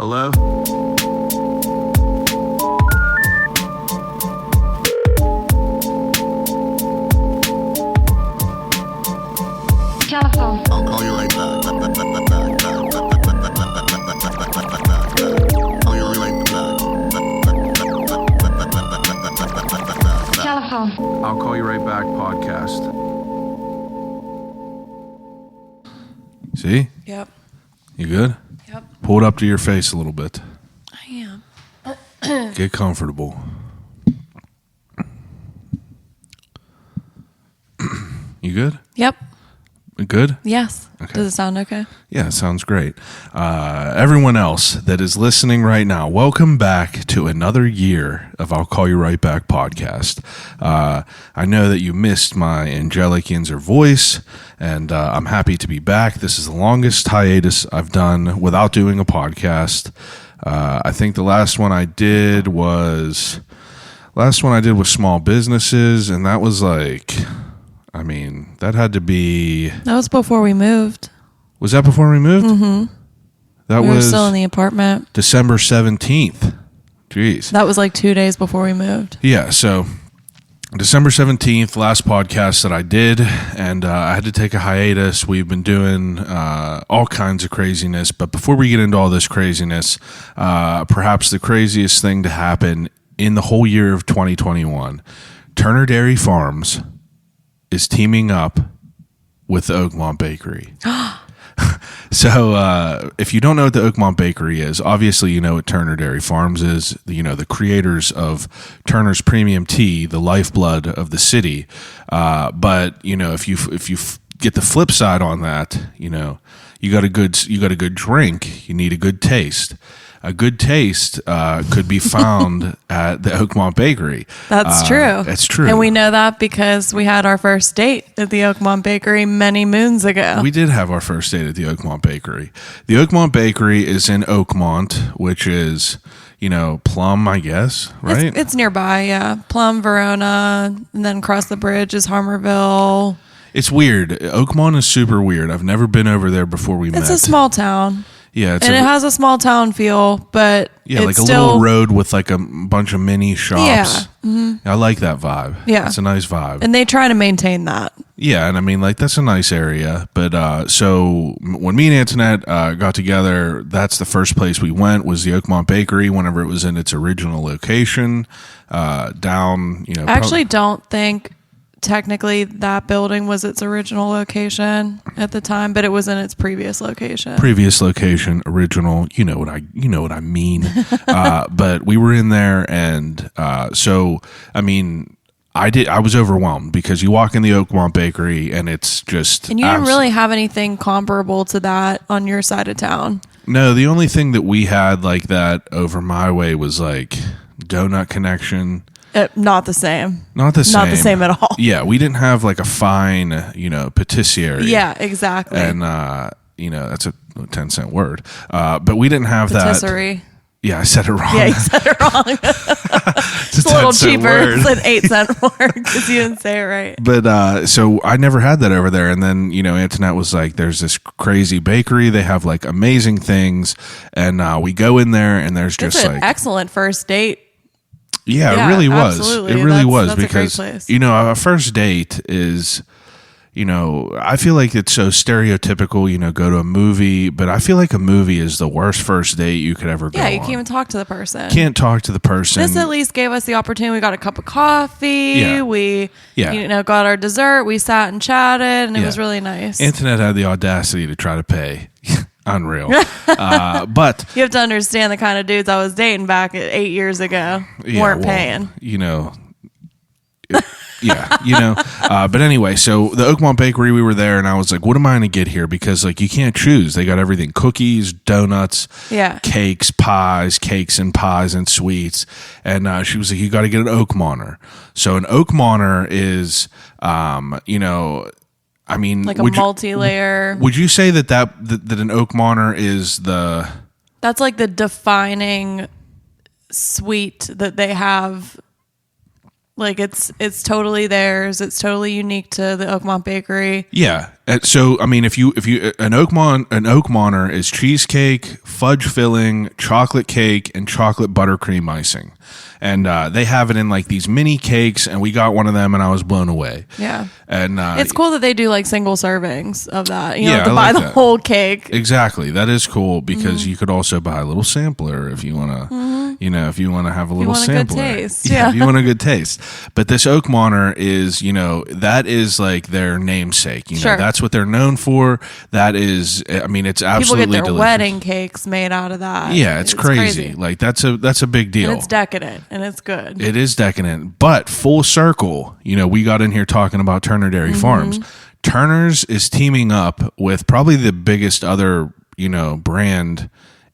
Hello? Telephone. I'll call you right back. Call you right back. Telephone. I'll call you right back podcast. See? Yep. You good? Yep. Pull it up to your face a little bit. I am. Get comfortable. You good? Yep. Good? Yes. Okay. Does it sound okay? Yeah, it sounds great. Everyone else that is listening right now, welcome back to another year of I'll Call You Right Back podcast. I know that you missed my angelic Yinzer voice, and I'm happy to be back. This is the longest hiatus I've done without doing a podcast. I think the last one I did was small businesses, and that was like... I mean, that had to be... That was before we moved. Was that before we moved? Mm-hmm. That we was were still in the apartment. December 17th. Jeez. That was like 2 days before we moved. Yeah, so December 17th, last podcast that I did, and I had to take a hiatus. We've been doing all kinds of craziness, but before we get into all this craziness, perhaps the craziest thing to happen in the whole year of 2021, Turner Dairy Farms is teaming up with the Oakmont Bakery. So if you don't know what the Oakmont Bakery is, obviously you know what Turner Dairy Farms is, you know, the creators of Turner's Premium Tea, the lifeblood of the city. But, you know, if you get the flip side on that, you know, you got a good drink, you need a good taste. A good taste could be found at the Oakmont Bakery. That's true. It's true. And we know that because we had our first date at the Oakmont Bakery many moons ago. We did have our first date at the Oakmont Bakery. The Oakmont Bakery is in Oakmont, which is, you know, Plum, I guess, right? It's nearby, yeah. Plum, Verona, and then across the bridge is Harmerville. It's weird. Oakmont is super weird. I've never been over there before we met. It's a small town. Yeah, it has a small town feel, but yeah, it's like a still, little road with like a bunch of mini shops. Yeah. Mm-hmm. I like that vibe. Yeah. It's a nice vibe. And they try to maintain that. Yeah, and I mean, like, that's a nice area. But so when me and Antonette got together, that's the first place we went was the Oakmont Bakery whenever it was in its original location down, you know. I actually don't think technically that building was its original location at the time, but it was in its previous location. Original, you know what I mean. But we were in there, and so I mean, I was overwhelmed because you walk in the Oakmont Bakery and it's just, and you didn't really have anything comparable to that on your side of town. No, the only thing that we had like that over my way was like Donut Connection. Not the same. Not the same at all. Yeah, we didn't have like a fine, you know, patisserie. Yeah, exactly. And, you know, that's a 10-cent word. But we didn't have patisserie. that. Yeah, I said it wrong. Yeah, you said it wrong. It's a little cheaper. It's an 8-cent word because you didn't say it right. But so I never had that over there. And then, you know, Antonette was like, there's this crazy bakery. They have like amazing things. And we go in there and there's just it's an like excellent first date. Yeah, it really was. Absolutely. It really was that's because, a great place. you know, a first date is, you know, I feel like it's so stereotypical, you know, go to a movie, but I feel like a movie is the worst first date you could ever go on. Yeah, you can't even talk to the person. Can't talk to the person. This at least gave us the opportunity. We got a cup of coffee. Yeah. We, you know, got our dessert. We sat and chatted, and it was really nice. Antonette had the audacity to try to pay. Unreal. But you have to understand the kind of dudes I was dating back 8 years ago weren't paying. You know, you know. But anyway, so the Oakmont Bakery, we were there, and I was like, what am I going to get here? Because, like, you can't choose. They got everything, cookies, donuts, cakes, cakes and pies and sweets. And she was like, you got to get an Oakmonter. So an Oakmonter is, you know... I mean, like a multi-layer. Would you say that an Oakmonter is the... That's like the defining sweet that they have. Like it's totally theirs. It's totally unique to the Oakmont Bakery. Yeah, So I mean, if you an Oakmonter is cheesecake, fudge filling, chocolate cake, and chocolate buttercream icing, and they have it in like these mini cakes. And we got one of them, and I was blown away. Yeah, and it's cool that they do like single servings of that. You Yeah, know, to I buy like the that. whole cake. Exactly, that is cool because you could also buy a little sampler if you want to, you know, if you want to have a little want a good sampler. taste, Yeah, yeah. if you want a good taste. But this Oakmonter is, you know, that is like their namesake. You know, Sure. that's what they're known for. That is, I mean, it's People absolutely get their delicious. wedding cakes made out of that. Yeah, it's crazy. Like that's a big deal. And it's decadent and it's good. It is decadent, but full circle. You know, we got in here talking about Turner Dairy Farms. Turner's is teaming up with probably the biggest other, you know, brand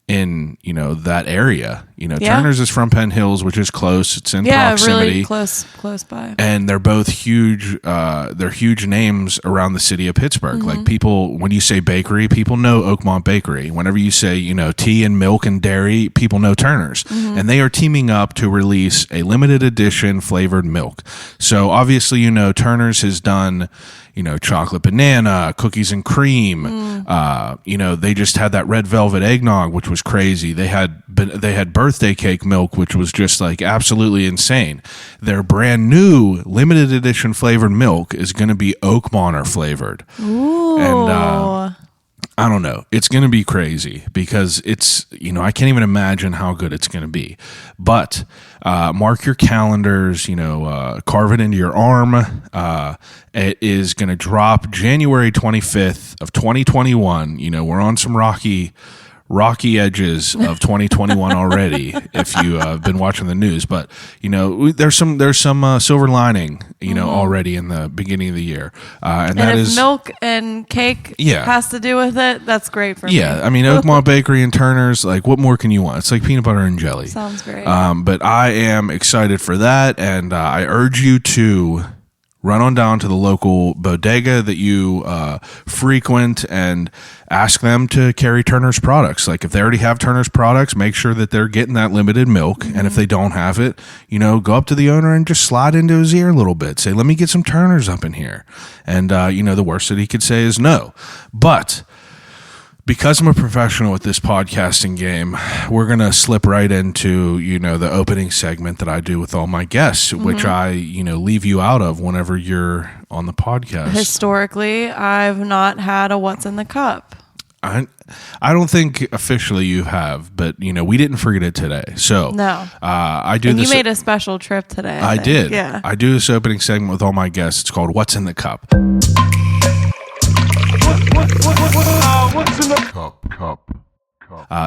in, you know, that area. You know, Yeah. Turner's is from Penn Hills, which is close. It's in Yeah, proximity. really close by. And they're both huge. They're huge names around the city of Pittsburgh. Like people, when you say bakery, people know Oakmont Bakery. Whenever you say, you know, tea and milk and dairy, people know Turner's. And they are teaming up to release a limited edition flavored milk. So obviously, you know, Turner's has done, you know, chocolate banana, cookies and cream. You know, they just had that red velvet eggnog, which was crazy. They had birthday cake milk, which was just like absolutely insane. Their brand new limited edition flavored milk is going to be Oakmonter flavored. Ooh. And I don't know. It's going to be crazy because it's, you know, I can't even imagine how good it's going to be. But mark your calendars, you know, carve it into your arm. It is going to drop January 25th of 2021. You know, we're on some rocky edges of 2021 already if you have been watching the news, but you know there's some silver lining, you know, already in the beginning of the year, and that if is milk and cake has to do with it, that's great for me. yeah. I mean, Oakmont Bakery and Turner's, like, what more can you want? It's like peanut butter and jelly. Sounds great. But I am excited for that, and I urge you to run on down to the local bodega that you frequent and ask them to carry Turner's products. Like if they already have Turner's products, make sure that they're getting that limited milk. And if they don't have it, you know, go up to the owner and just slide into his ear a little bit. Say, let me get some Turner's up in here. And, you know, the worst that he could say is no. But because I'm a professional at this podcasting game, we're going to slip right into, you know, the opening segment that I do with all my guests, which I, you know, leave you out of whenever you're on the podcast. Historically, I've not had a what's in the cup. I don't think officially you have, but, you know, we didn't forget it today. So No. I do And this. you made a special trip today. I think. did. Yeah. I do this opening segment with all my guests. It's called What's in the Cup.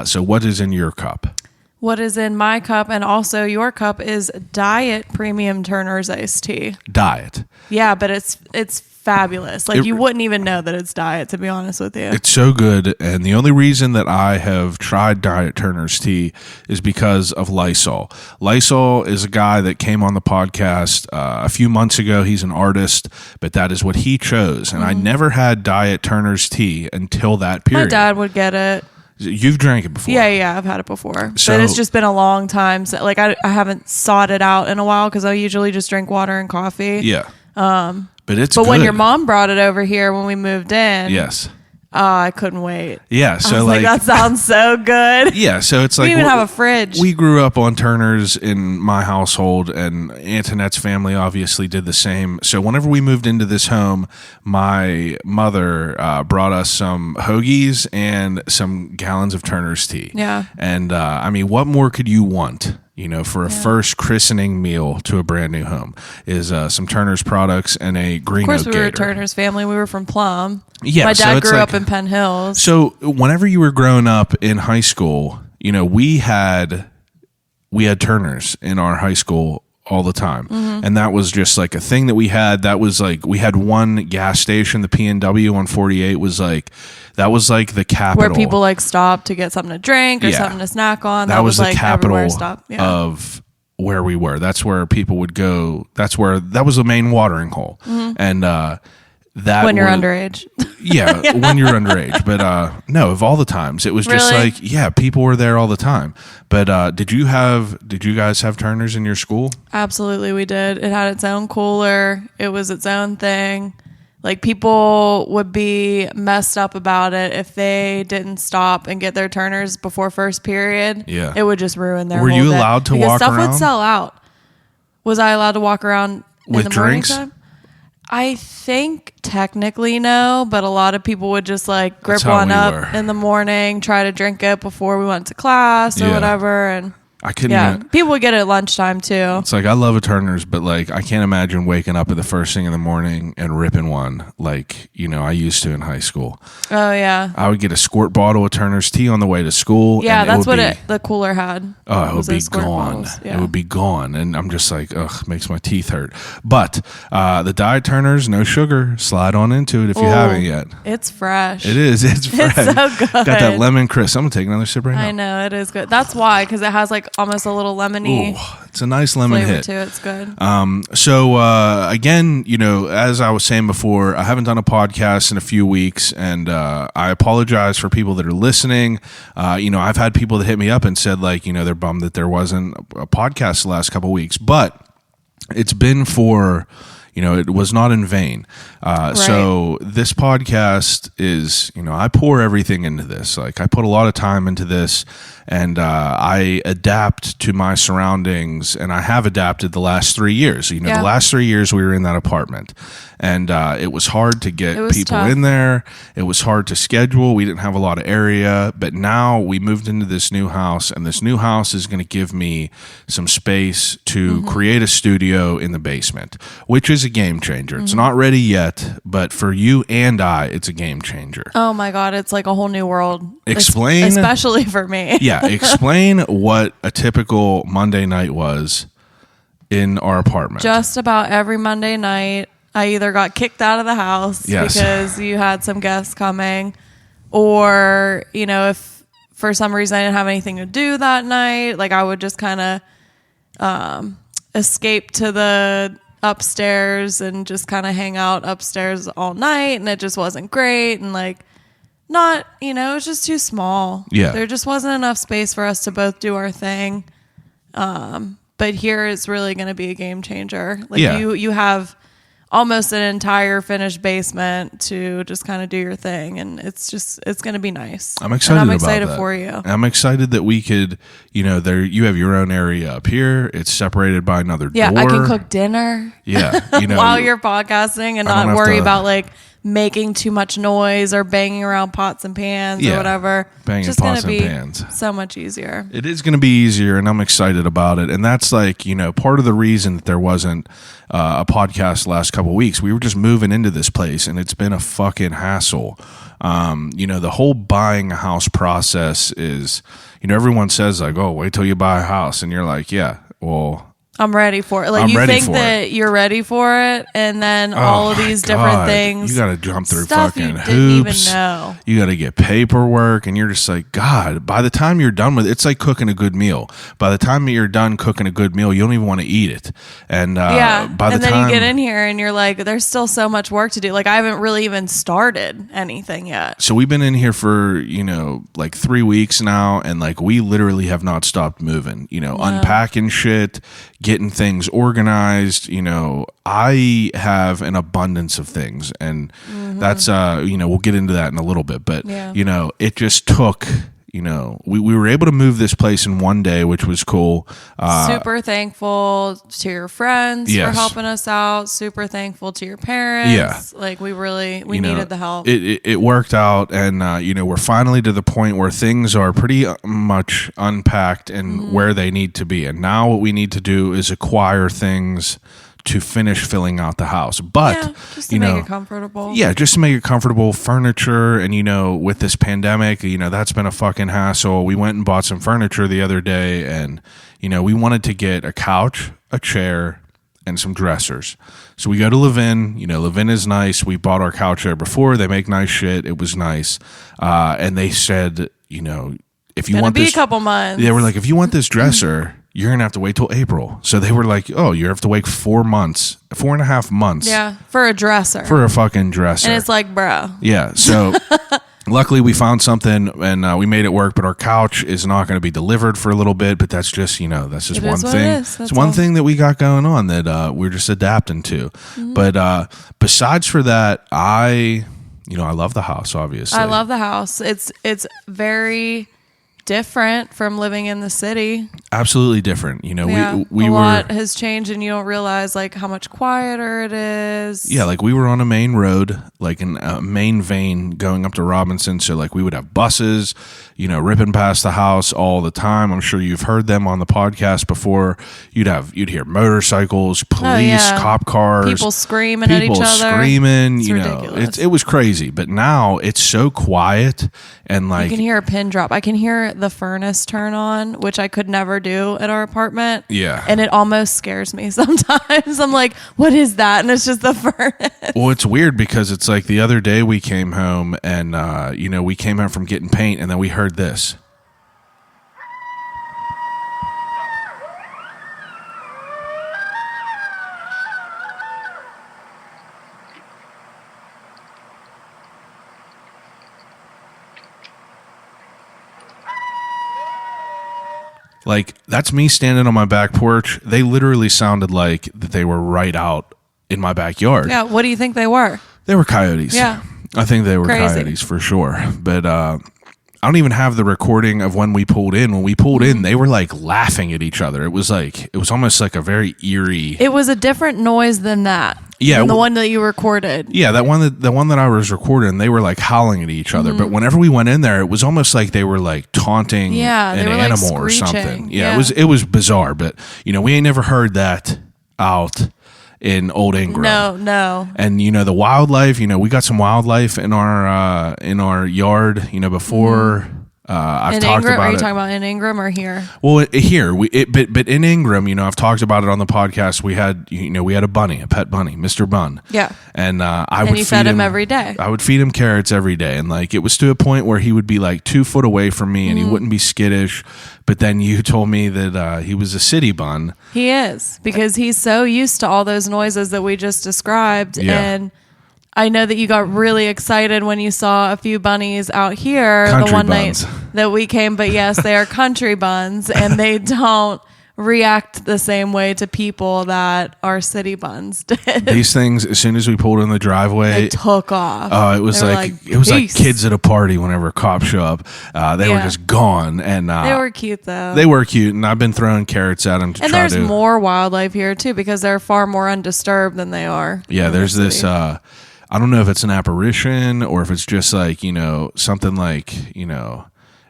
So what is in your cup? What is in my cup and also your cup is Diet Premium Turner's iced tea. Diet. Yeah, but it's fabulous. Like It- you wouldn't even know that it's diet, to be honest with you. It's so good, and the only reason that I have tried Diet Turner's tea is because of Lysol. Lysol is a guy that came on the podcast a few months ago. He's an artist, but that is what he chose, and I never had Diet Turner's tea until that My period. dad would get it. You've drank it before. Yeah, I've had it before. So- but it's just been a long time. So, like, I haven't sought it out in a while because I usually just drink water and coffee. Yeah. But it's But when good. your mom brought it over here when we moved in, Yes. I couldn't wait. Yeah. I So was like, that sounds so good. yeah. So it's We like even have a fridge. We grew up on Turner's in my household, and Antonette's family obviously did the same. So whenever we moved into this home, my mother brought us some hoagies and some gallons of Turner's tea. Yeah. And I mean, what more could you want? You know, for a first christening meal to a brand new home is some Turner's products and a green. Of course, oak we were a gator. Turner's family. We were from Plum. Yeah, My so dad it's grew like- up in Penn Hills. So whenever you were growing up in high school, you know, we had Turner's in our high school all the time. And that was just like a thing that we had. That was like, we had one gas station, the P&W on 48 was like, that was like the capital. where people like stopped to get something to drink or Yeah. something to snack on. That was the like capital everywhere stopped. Yeah. of where we were. That's where people would go. That was the main watering hole. And that when you're was- underage. Yeah, when you're underage. But no, of all the times, it was just Really? like, yeah, people were there all the time. But did you guys have Turner's in your school? Absolutely, we did. It had its own cooler. It was its own thing. Like, people would be messed up about it if they didn't stop and get their turners before first period. Yeah. It would just ruin their Were whole you day. allowed to Because walk stuff around? would sell out. Was I allowed to walk around With in the morning drinks? time? I think technically no, but a lot of people would just like grip That's how one we up were. in the morning, try to drink it before we went to class or Yeah. whatever. And I couldn't. yeah, even- people would get it at lunchtime too. It's like I love a Turner's, but like I can't imagine waking up at the first thing in the morning and ripping one like I used to in high school. Oh yeah. I would get a squirt bottle of Turner's tea on the way to school. Yeah, and that's would what be, the cooler had. Oh, it would was be those squirt gone. bottles. Yeah. It would be gone, and I'm just like, ugh, makes my teeth hurt. But the Diet Turner's, no sugar. Slide on into it if you haven't yet. It's fresh. It is. It's fresh. It's so good. Got that lemon crisp. I'm gonna take another sip right now. I know, it is good. That's why, because it has like almost a little lemony Ooh, it's a nice lemon flavor hit. to it. It's good. So again, as I was saying before, I haven't done a podcast in a few weeks, and I apologize for people that are listening. I've had people that hit me up and said like, they're bummed that there wasn't a podcast the last couple of weeks, but it's been for. It was not in vain. So this podcast is, I pour everything into this. Like I put a lot of time into this, and I adapt to my surroundings, and I have adapted the last 3 years. The last 3 years we were in that apartment, and it was hard to get people tough. in there. It was hard to schedule. We didn't have a lot of area, but now we moved into this new house, and this new house is going to give me some space to create a studio in the basement, which is a game changer. It's not ready yet, but for you and I, it's a game changer. Oh my God, it's like a whole new world. Explain. Especially for me. Yeah, explain what a typical Monday night was in our apartment. Just about every Monday night, I either got kicked out of the house because you had some guests coming, or, if for some reason I didn't have anything to do that night, like I would just kind of escape to the upstairs and just kind of hang out upstairs all night, and it just wasn't great, and like not, it was just too small. Yeah. There just wasn't enough space for us to both do our thing. But here it's really going to be a game changer. Like you have almost an entire finished basement to just kind of do your thing, and it's going to be nice. I'm excited. And I'm excited about that. for you. I'm excited that we could, there you have your own area up here. It's separated by another door. Yeah, I can cook dinner. Yeah, while you're podcasting and I don't not have worry to- about like making too much noise or banging around pots and pans or whatever. Banging It's just pots gonna and be pans. so much easier. It is going to be easier, and I'm excited about it. And that's like, part of the reason that there wasn't a podcast the last couple of weeks. We were just moving into this place, and it's been a fucking hassle. The whole buying a house process is, everyone says like, oh, wait till you buy a house. And you're like, yeah, well, I'm ready for it. Like, I'm you ready think for that you're ready for it, and then all of my these different God. things. You got to jump through stuff fucking you didn't even hoops. know. You got to get paperwork, and you're just like, God, by the time you're done with it, it's like cooking a good meal. By the time that you're done cooking a good meal, you don't even want to eat it. And by the and then time you get in here and you're like, there's still so much work to do. Like, I haven't really even started anything yet. So we've been in here for, like 3 weeks now, and like we literally have not stopped moving, unpacking shit, getting things organized. I have an abundance of things, and that's, we'll get into that in a little bit, but, it just took, we were able to move this place in one day, which was cool. Super thankful to your friends Yes. for helping us out. Super thankful to your parents. Yeah. Like, we needed the help. It worked out, and we're finally to the point where things are pretty much unpacked and where they need to be. And now what we need to do is acquire things to finish filling out the house. But just to make it comfortable. Yeah, just to make it comfortable, furniture, and with this pandemic, that's been a fucking hassle. We went and bought some furniture the other day, and we wanted to get a couch, a chair, and some dressers. So we go to Levin. Levin is nice. We bought our couch there before. They make nice shit. It was nice. And they said, if you want be this, a couple months. they were like, if you want this dresser, you're going to have to wait till April. So they were like, oh, you have to wait 4.5 months. Yeah, for a dresser. For a fucking dresser. And it's like, bro. Yeah. So luckily we found something and we made it work, but our couch is not going to be delivered for a little bit, but that's just, that's just one thing. It's one thing that we got going on that we're just adapting to. But besides for that, I love the house, obviously. I love the house. It's very different from living in the city. Absolutely different. We a lot has changed, and you don't realize like how much quieter it is. Yeah, like we were on a main road, like in a main vein going up to Robinson. So like we would have buses, ripping past the house all the time. I'm sure you've heard them on the podcast before. You'd hear motorcycles, police, cop cars, people screaming at each other. It's ridiculous. It was crazy. But now it's so quiet, and like you can hear a pin drop. I can hear the furnace turn on, which I could never do at our apartment. Yeah. And it almost scares me sometimes. I'm like, what is that? And it's just the furnace. Well, it's weird because it's like the other day we came home and, we came home from getting paint and then we heard this. Like, that's me standing on my back porch. They literally sounded like that they were right out in my backyard. Yeah, what do you think they were? They were coyotes. Yeah. I think they were Crazy. coyotes for sure. But I don't even have the recording of when we pulled in. When we pulled in, they were like laughing at each other. It was almost like a very eerie. It was a different noise than that. Yeah, than the one that you recorded. Yeah, the one that I was recording, they were like howling at each other. But whenever we went in there, it was almost like they were like taunting an animal or something. Yeah, it was bizarre. But we ain't never heard that out in Old Ingram. No. And the wildlife, we got some wildlife in our yard, before I've talked about it. Are you talking about in Ingram or here? Well, here but in Ingram, I've talked about it on the podcast. We had a bunny, a pet bunny, Mr. Bun. Yeah. And you fed him every day. I would feed him carrots every day, and like it was to a point where he would be like 2 foot away from me, and he wouldn't be skittish. But then you told me that he was a city bun. He is, because he's so used to all those noises that we just described. Yeah. And I know that you got really excited when you saw a few bunnies out here Country the one buns. night that we came. But yes, they are country buns, and they don't react the same way to people that our city buns did. These things, as soon as we pulled in the driveway, they took off. It was like kids at a party whenever cops show up. They were just gone, and they were cute though. They were cute, and I've been throwing carrots at them to and try there's more wildlife here too, because they're far more undisturbed than they are. Yeah, there's this. I don't know if it's an apparition or if it's just like something like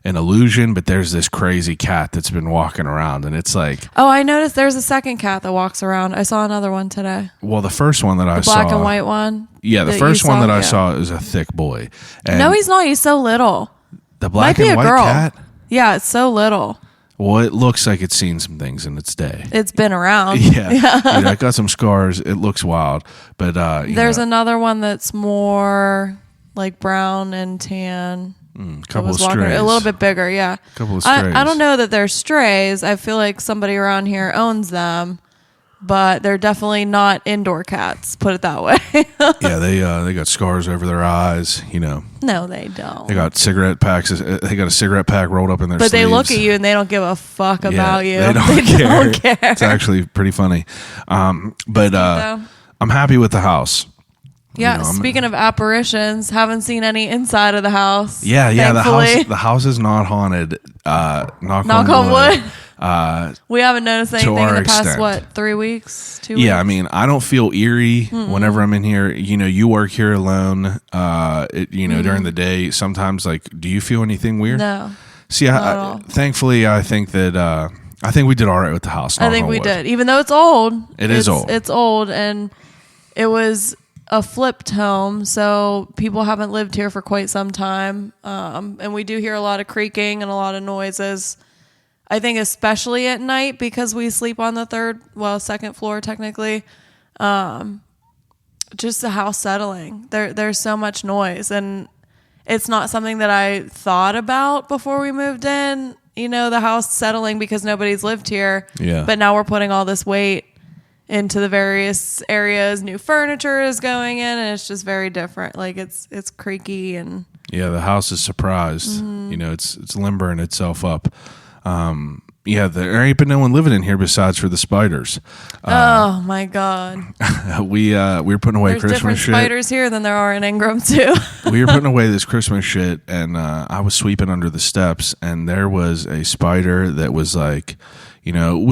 an illusion, but there's this crazy cat that's been walking around, and it's like, oh, I noticed there's a second cat that walks around. I saw another one today. Well, the first one that I saw, black and white one. Yeah, the first one that I saw is a thick boy. And no, he's not. He's so little. The black Might be and a white girl. cat. Yeah, it's so little. Well, it looks like it's seen some things in its day. It's been around. Yeah. I got some scars. It looks wild, but there's another one that's more like brown and tan. Couple of strays. A little bit bigger, yeah. Couple of strays. I don't know that they're strays. I feel like somebody around here owns them, but they're definitely not indoor cats. Put it that way. Yeah, they got scars over their eyes. No, they don't. They got cigarette packs. They got a cigarette pack rolled up in their But sleeves. they look at you and they don't give a fuck about you. They don't care. It's actually pretty funny. But I'm happy with the house. Yeah, speaking of apparitions, haven't seen any inside of the house. Yeah, thankfully. the house is not haunted. Knock on wood. We haven't noticed anything in the past, extent. 3 weeks? 2 weeks? Yeah, I mean, I don't feel eerie whenever I'm in here. You work here alone, during the day. Sometimes, like, do you feel anything weird? No. See, thankfully, I think that... I think we did all right with the house. I think we did. Even though it's old. It's old. It's old, and it was a flipped home, so people haven't lived here for quite some time. And we do hear a lot of creaking and a lot of noises. I think especially at night, because we sleep on the second floor technically. Just the house settling. There's so much noise, and it's not something that I thought about before we moved in. The house settling because nobody's lived here. Yeah. But now we're putting all this weight into the various areas. New furniture is going in, and it's just very different. Like it's creaky and Yeah, the house is surprised. You know, it's limbering itself up. Yeah, there ain't been no one living in here besides for the spiders. Oh my God! We were putting away There's Christmas different shit. spiders here than there are in Ingram too. We were putting away this Christmas shit, and I was sweeping under the steps, and there was a spider that was like, you know, it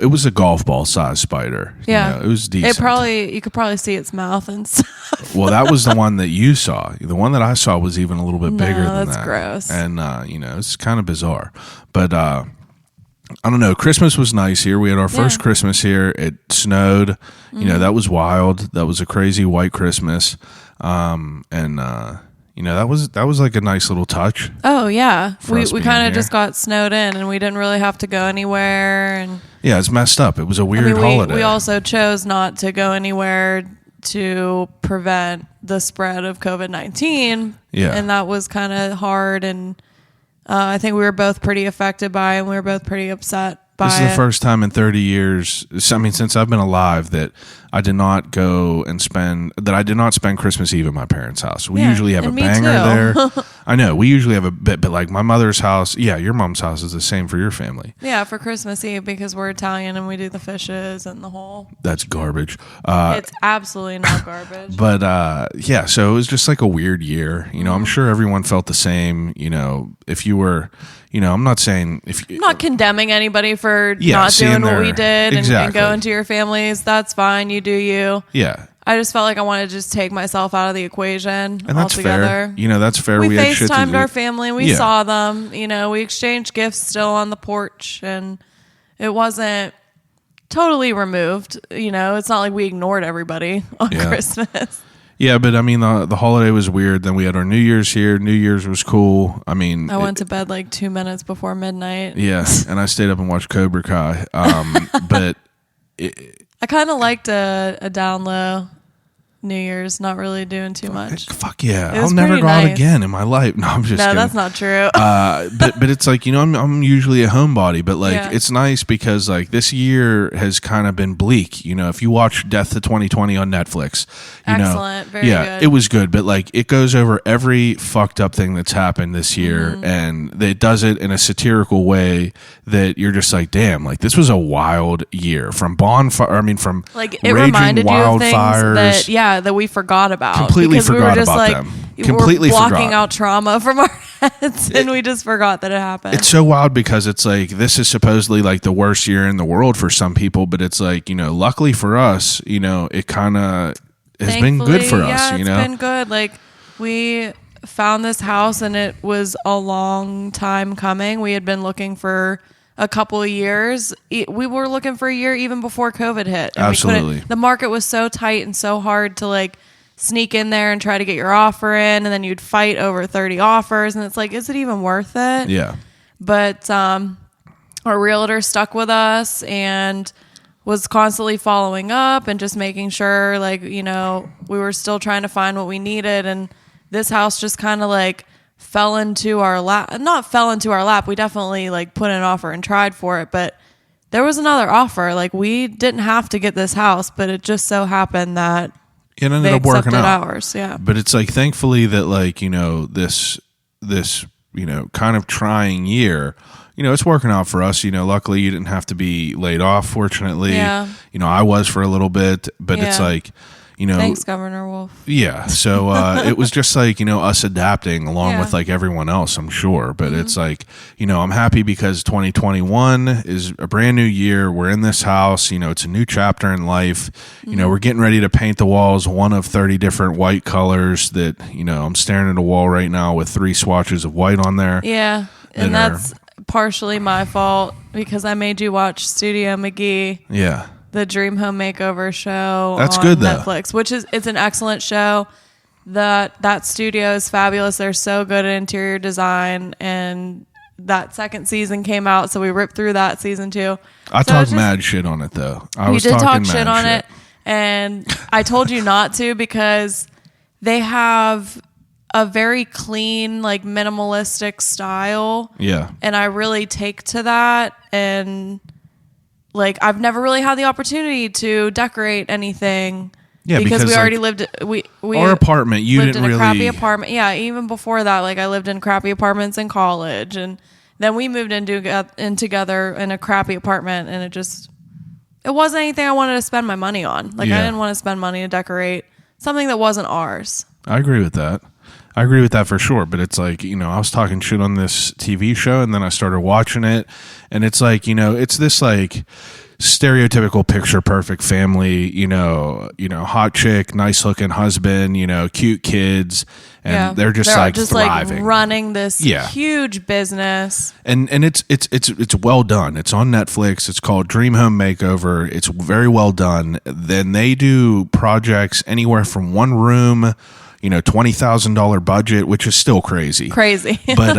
was a golf ball size spider. Yeah, you know, it was decent. You could probably see its mouth and stuff. Well, that was the one that you saw. The one that I saw was even a little bit bigger than that's that. Gross. And you know, it's kind of bizarre, but. I don't know. Christmas was nice here. We had our first Christmas here. It snowed. You know, that was wild. That was a crazy white Christmas. And you know, that was like a nice little touch. Oh yeah, we kind here. of just got snowed in, and we didn't really have to go anywhere. And yeah, it's messed up. It was a weird holiday. We also chose not to go anywhere to prevent the spread of COVID-19. Yeah, and that was kind of hard. And I think we were both pretty affected by it, and we were both pretty upset by it. This is the first time in 30 years, I mean, since I've been alive, that I did not spend Christmas Eve at my parents' house. We usually have a banger there. I know. We usually have a bit, but like my mother's house, your mom's house is the same for your family. Yeah, for Christmas Eve, because we're Italian and we do the fishes and the whole. That's garbage. It's absolutely not garbage. But yeah, so it was just like a weird year. You know, I'm sure everyone felt the same. You know, if you were, you know, I'm not saying I'm not condemning anybody for not doing what we did and going to your families. That's fine. You do you. Yeah. I just felt like I wanted to just take myself out of the equation and that's altogether. Fair. You know, that's fair. We had shit FaceTimed our family and we saw them. You know, we exchanged gifts still on the porch, and it wasn't totally removed. You know, it's not like we ignored everybody on Christmas. Yeah, but I mean, the holiday was weird. Then we had our New Year's here. New Year's was cool. I mean, I went to bed like 2 minutes before midnight. Yeah, and I stayed up and watched Cobra Kai. But I kind of liked a down low New Year's, not really doing too much. Fuck yeah, I'll never go out again in my life. No, I'm just kidding. That's not true. But it's like, you know, I'm usually a homebody, but like it's nice because like this year has kind of been bleak. You know, if you watch Death to 2020 on Netflix, you Excellent, know, very good. It was good, but like it goes over every fucked up thing that's happened this year, and it does it in a satirical way that you're just like, damn, like this was a wild year from from like it reminded you of things that we forgot about. Completely forgot about them. Completely we're blocking out trauma from our heads, and we just forgot that it happened. It's so wild because it's like this is supposedly like the worst year in the world for some people, but it's like, you know, luckily for us, you know, it kind of has been good for us. You know, it's been good. Like we found this house, and it was a long time coming. We had been looking for a couple of years. We were looking for a year even before COVID hit. And absolutely. The market was so tight and so hard to like sneak in there and try to get your offer in, and then you'd fight over 30 offers, and it's like, is it even worth it? Yeah. But our realtor stuck with us and was constantly following up and just making sure, like, you know, we were still trying to find what we needed, and this house just kind of like fell into our lap. Not fell into our lap. We definitely like put in an offer and tried for it, but there was another offer. Like we didn't have to get this house, but it just so happened that it ended up working out. Ours, yeah. But it's like, thankfully that like, you know, this, you know, kind of trying year, you know, it's working out for us. You know, luckily you didn't have to be laid off, fortunately. Yeah. You know, I was for a little bit, but it's like, you know, thanks, Governor Wolf. Yeah. So it was just like, you know, us adapting along with like everyone else, I'm sure. But it's like, you know, I'm happy because 2021 is a brand new year. We're in this house. You know, it's a new chapter in life. You know, we're getting ready to paint the walls one of 30 different white colors that, you know, I'm staring at a wall right now with 3 swatches of white on there. Yeah. And that's partially my fault because I made you watch Studio McGee. Yeah. The Dream Home Makeover show on good, Netflix, which it's an excellent show. That studio is fabulous. They're so good at interior design, and that second season came out, so we ripped through that season too. I talked mad shit on it though. You did talk shit on it, and I told you not to because they have a very clean, like minimalistic style. Yeah, and I really take to that, and like I've never really had the opportunity to decorate anything Yeah, because we already like, lived. We our apartment. You lived didn't in a really crappy apartment. Yeah, even before that, like I lived in crappy apartments in college, and then we moved in together in a crappy apartment, and it wasn't anything I wanted to spend my money on. Like I didn't want to spend money to decorate something that wasn't ours. I agree with that. I agree with that for sure. But it's like, I was talking shit on this TV show, and then I started watching it, and it's like, it's this like stereotypical picture perfect family, hot chick, nice looking husband, cute kids, and they're just thriving. Like running this huge business. And it's well done. It's on Netflix. It's called Dream Home Makeover. It's very well done. Then they do projects anywhere from one room, $20,000 budget, which is still crazy. But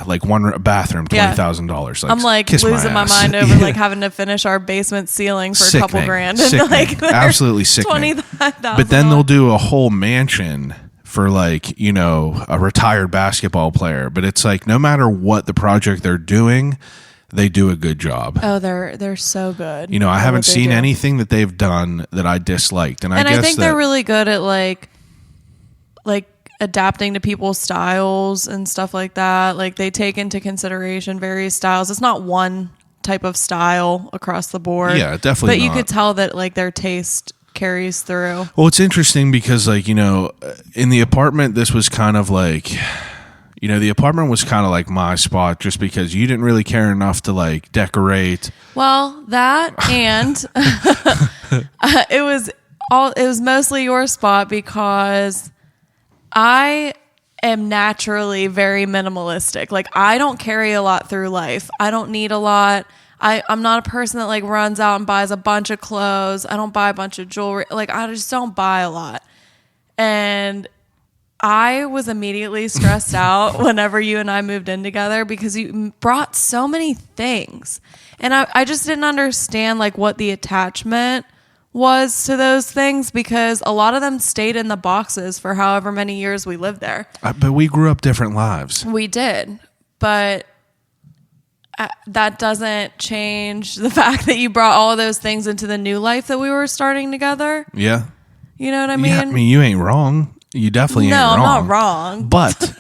like one bathroom, $20,000. Like, I'm like losing my mind over like having to finish our basement ceiling for a couple grand. And like absolutely sickening. $20,000. But then they'll do a whole mansion for like, a retired basketball player. But it's like no matter what the project they're doing, they do a good job. Oh, they're so good. I haven't seen anything that they've done that I disliked. And I guess I think they're really good at like adapting to people's styles and stuff like that. Like they take into consideration various styles. It's not one type of style across the board. Yeah, definitely. But you could tell that like their taste carries through. Well, it's interesting because like, in the apartment, this was kind of like, the apartment was kind of like my spot just because you didn't really care enough to like decorate. Well, that and it was mostly your spot because I am naturally very minimalistic. Like I don't carry a lot through life. I don't need a lot. I'm not a person that like runs out and buys a bunch of clothes. I don't buy a bunch of jewelry. Like I just don't buy a lot. And I was immediately stressed out whenever you and I moved in together because you brought so many things. And I just didn't understand like what the attachment was to those things because a lot of them stayed in the boxes for however many years we lived there. But we grew up different lives. We did. But that doesn't change the fact that you brought all of those things into the new life that we were starting together. Yeah. You know what I mean? Yeah, I mean, you ain't wrong. You definitely ain't wrong. No, I'm not wrong. But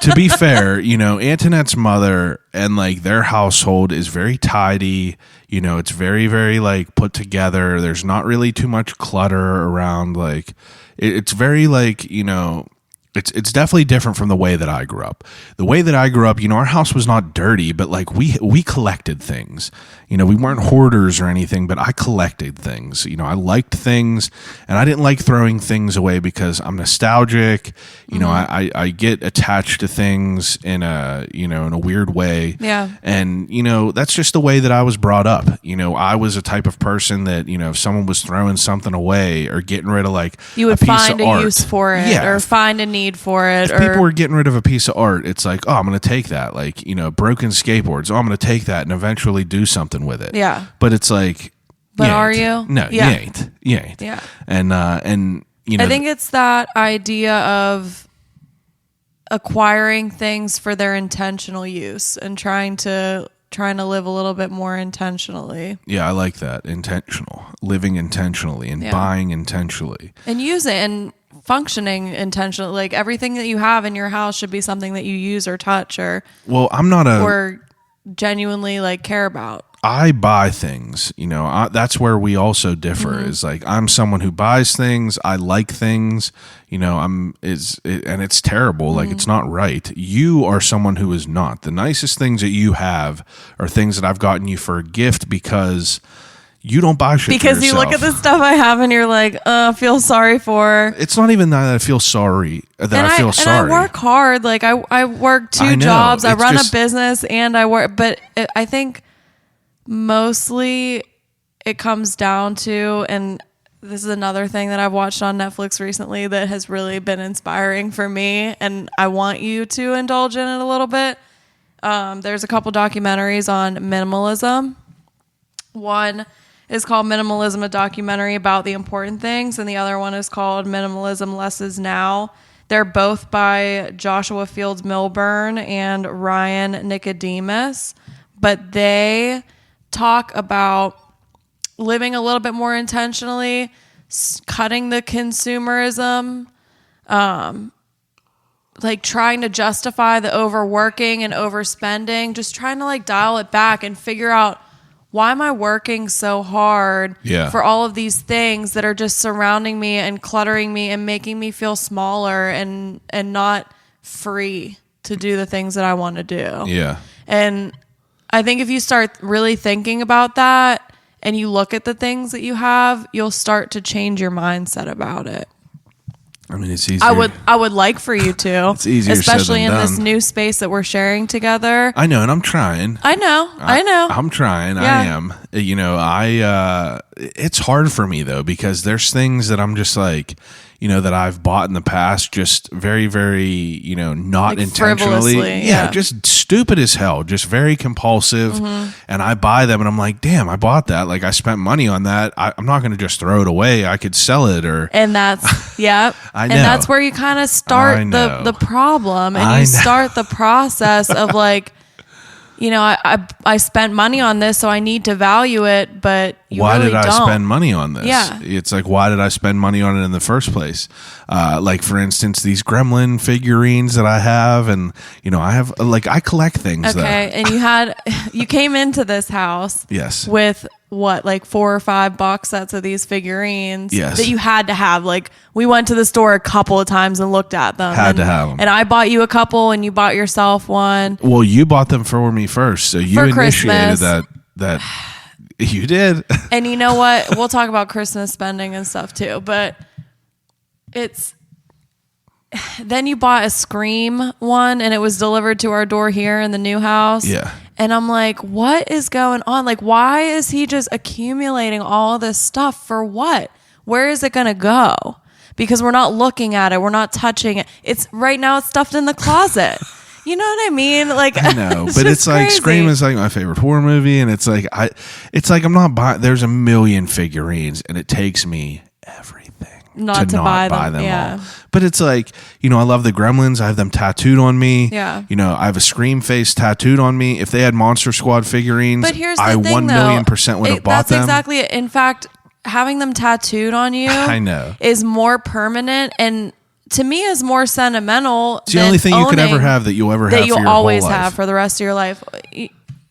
to be fair, Antonette's mother and like their household is very tidy. It's very, very like put together. There's not really too much clutter around. Like it's very like, it's definitely different from the way that I grew up. The way that I grew up, our house was not dirty, but like we collected things. We weren't hoarders or anything, but I collected things. I liked things, and I didn't like throwing things away because I'm nostalgic. I get attached to things in a in a weird way. Yeah. And that's just the way that I was brought up. I was a type of person that if someone was throwing something away or getting rid of like you would a piece find of a art, use for it or find a need for it. If people were getting rid of a piece of art, it's like, oh, I'm going to take that. Like, broken skateboards. Oh, I'm going to take that and eventually do something with it. Yeah. But it's like, but are you? No, yeah. you ain't. You ain't. Yeah. And I think it's that idea of acquiring things for their intentional use and trying to live a little bit more intentionally. Yeah, I like that. Intentional. Living intentionally and buying intentionally. And use it and functioning intentionally. Like everything that you have in your house should be something that you use or touch or genuinely like care about. I buy things, that's where we also differ is like, I'm someone who buys things. I like things, and it's terrible. Like it's not right. You are someone who is not. The nicest things that you have are things that I've gotten you for a gift because you don't buy shit because for you yourself. look at the stuff I have and you're like, I feel sorry for. It's not even that I feel sorry. I feel sorry. And I work hard. Like I work two jobs. I run a business and I work. But I think mostly it comes down to, and this is another thing that I've watched on Netflix recently that has really been inspiring for me, and I want you to indulge in it a little bit. There's a couple documentaries on minimalism. One is called Minimalism, a documentary about the important things, and the other one is called Minimalism, Less is Now. They're both by Joshua Fields Milburn and Ryan Nicodemus, but they talk about living a little bit more intentionally. cutting the consumerism, like trying to justify the overworking and overspending, just trying to like dial it back and figure out, why am I working so hard for all of these things that are just surrounding me and cluttering me and making me feel smaller and not free to do the things that I want to do. Yeah. And I think if you start really thinking about that and you look at the things that you have, you'll start to change your mindset about it. I mean, it's easier. I would like for you to. It's easier especially said than in done. this new space that we're sharing together. I know, and I'm trying. I know. I'm trying. Yeah. I am. You know, it's hard for me though, because there's things that I'm just like, you know, that I've bought in the past, just very, very, you know, not like intentionally. frivolously, Yeah, just stupid as hell, just very compulsive. Mm-hmm. And I buy them and I'm like, damn, I bought that. Like I spent money on that. I'm not going to just throw it away. I could sell it And that's, yeah. I know. And that's where you kind of start the problem, and you start the process of like, you know, I spent money on this, so I need to value it, but why really did I don't. spend money on this? Yeah. It's like, why did I spend money on it in the first place? Like for instance, these Gremlin figurines that I have, and you know, I collect things. Okay. And you came into this house Yes. with what, like 4 or 5 box sets of these figurines Yes. that you had to have. Like we went to the store a couple of times and looked at them. Had to have them. And I bought you a couple and you bought yourself one. Well, you bought them for me first, so you For initiated Christmas. that you did. And you know what? We'll talk about Christmas spending and stuff too, but then you bought a Scream one and it was delivered to our door here in the new house. Yeah. And I'm like, what is going on? Like, why is he just accumulating all this stuff for what? Where is it going to go? Because we're not looking at it. We're not touching it. It's right now it's stuffed in the closet. You know what I mean? Like, I know, but it's like crazy. Scream is like my favorite horror movie, and it's like I'm not buying. There's a million figurines, and it takes me everything not to buy them all. But it's like, you know, I love the Gremlins. I have them tattooed on me. Yeah. You know, I have a Scream face tattooed on me. If they had Monster Squad figurines, But here's the I thing, 1,000,000% would have bought that's them. exactly it. In fact, having them tattooed on you, I know, is more permanent and to me is more sentimental. It's the only thing you could ever have that you'll ever have that for you'll your always whole life. have for the rest of your life.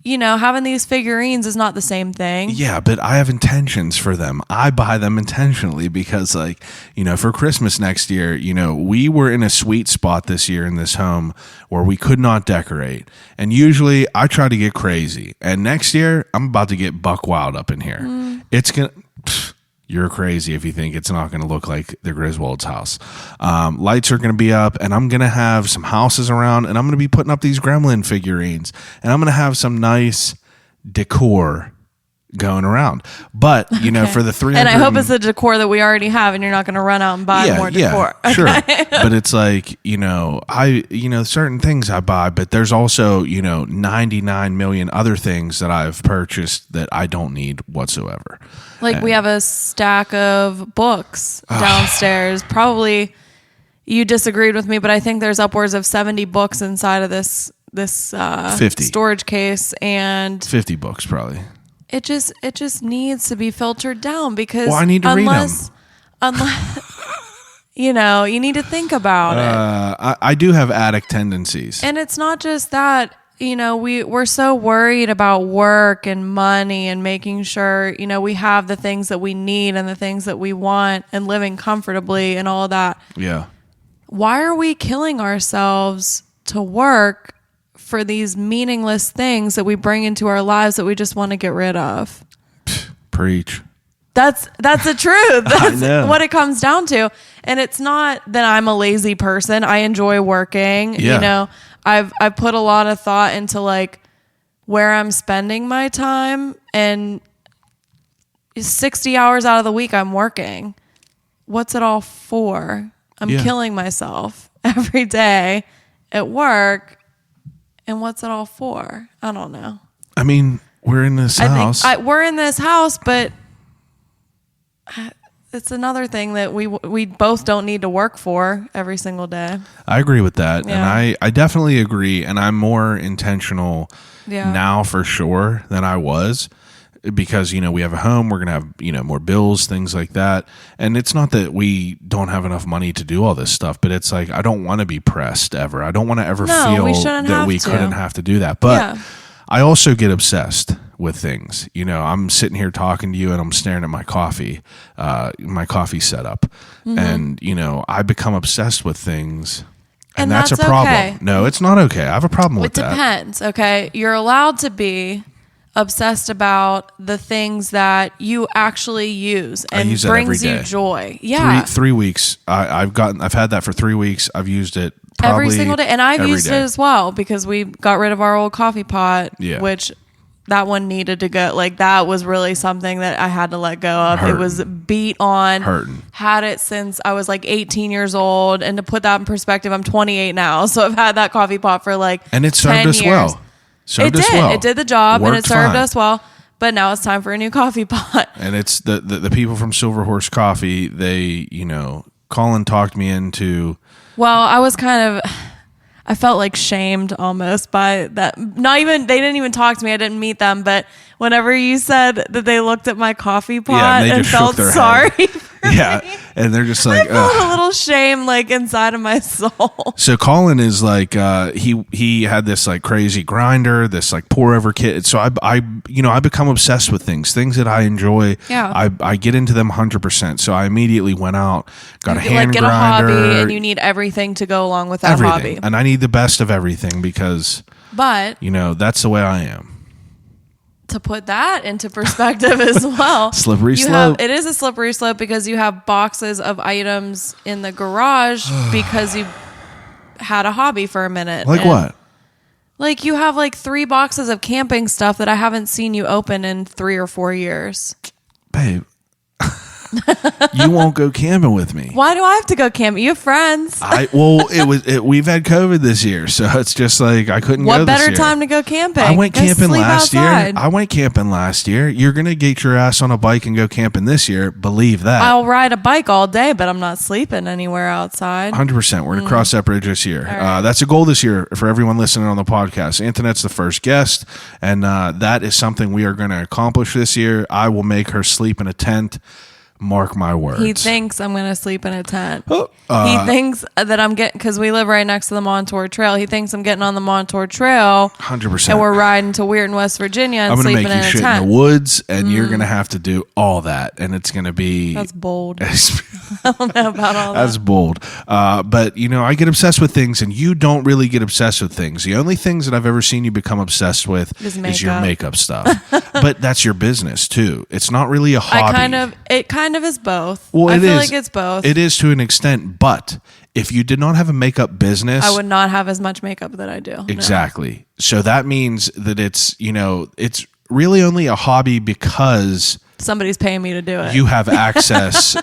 You know, having these figurines is not the same thing. Yeah, but I have intentions for them. I buy them intentionally because, like, you know, for Christmas next year, you know, we were in a sweet spot this year in this home where we could not decorate. And usually I try to get crazy. And next year, I'm about to get buck wild up in here. It's going to... You're crazy if you think it's not going to look like the Griswold's house. Lights are going to be up, and I'm going to have some houses around, and I'm going to be putting up these Gremlin figurines, and I'm going to have some nice decor going around. But, you know, for the 300... And I hope it's the decor that we already have, and you're not going to run out and buy more decor. Yeah, sure. But it's like, you know, certain things I buy, but there's also, you know, 99 million other things that I've purchased that I don't need whatsoever. Like we have a stack of books downstairs. Probably you disagreed with me, but I think there's upwards of 70 books inside of this 50 storage case, and 50 books probably. It just needs to be filtered down because I need to read them. Unless you know, you need to think about it. I do have addict tendencies, and it's not just that. You know, we're so worried about work and money and making sure, you know, we have the things that we need and the things that we want and living comfortably and all that. Yeah. Why are we killing ourselves to work for these meaningless things that we bring into our lives that we just want to get rid of? Preach. That's the truth. That's know. what it comes down to. And it's not that I'm a lazy person. I enjoy working. Yeah. You know, I've put a lot of thought into like where I'm spending my time, and 60 hours out of the week I'm working. What's it all for? I'm killing myself every day at work. And what's it all for? I don't know. I mean, we're in this house. We're in this house, but it's another thing that we both don't need to work for every single day. I agree with that. Yeah. And I definitely agree. And I'm more intentional now for sure than I was. because, we have a home, we're going to have, more bills, things like that. And it's not that we don't have enough money to do all this stuff, but it's like, I don't want to be pressed ever. I don't want to ever feel that we couldn't have to do that. But I also get obsessed with things. I'm sitting here talking to you and I'm staring at my coffee setup. And, I become obsessed with things. And that's a problem. Okay. No, it's not okay. I have a problem with that. It depends. Okay. You're allowed to be obsessed about the things that you actually use and brings you joy. Yeah. 3 weeks. I've had that for 3 weeks. I've used it probably every single day. And I've used it as well because we got rid of our old coffee pot, which that one needed to go. Like that was really something that I had to let go of. Hurting. It was beat on. Hurting. Had it since I was like 18 years old. And to put that in perspective, I'm 28 now. So I've had that coffee pot for like and it served 10 us years. Well. It did the job. Worked and it served fine. us well. But now it's time for a new coffee pot. And it's the people from Silver Horse Coffee. They, Colin talked me into. Well, I felt like shamed almost by that. They didn't even talk to me. I didn't meet them. But whenever you said that they looked at my coffee pot and felt sorry for me, and they're just like, I felt a little shame like inside of my soul. So Colin is like, he had this like crazy grinder, this like pour over kit. So I become obsessed with things that I enjoy. Yeah. I get into them 100%. So I immediately went out, got a hand get grinder. a hobby, and you need everything to go along with that hobby. And I need the best of everything because, that's the way I am. To put that into perspective as well. Slippery slope. It is a slippery slope because you have boxes of items in the garage because you had a hobby for a minute. Like what? Like you have like 3 boxes of camping stuff that I haven't seen you open in 3 or 4 years. Babe. You won't go camping with me. Why do I have to go camping? You have friends. We've had COVID this year, so it's just like I couldn't go this year. What better time to go camping? I went camping last year. You're going to get your ass on a bike and go camping this year. Believe that. I'll ride a bike all day, but I'm not sleeping anywhere outside. 100%. We're going to cross that bridge this year. Right. That's a goal this year for everyone listening on the podcast. Antonette's the first guest, and that is something we are going to accomplish this year. I will make her sleep in a tent. Mark my words. He thinks I'm going to sleep in a tent. He thinks that I'm getting, because we live right next to the Montour Trail. He thinks I'm getting on the Montour Trail. 100%. And we're riding to Weirton, West Virginia and sleeping in a tent. I'm going to make you shit in the woods, and you're going to have to do all that. And it's going to be... That's bold. I don't know about all that. That's bold. But, I get obsessed with things, and you don't really get obsessed with things. The only things that I've ever seen you become obsessed with is your makeup stuff. But that's your business, too. It's not really a hobby. It kind of is both. Well, I feel like it's both. It is to an extent, but if you did not have a makeup business, I would not have as much makeup that I do. Exactly. No. So that means that it's really only a hobby because somebody's paying me to do it. You have access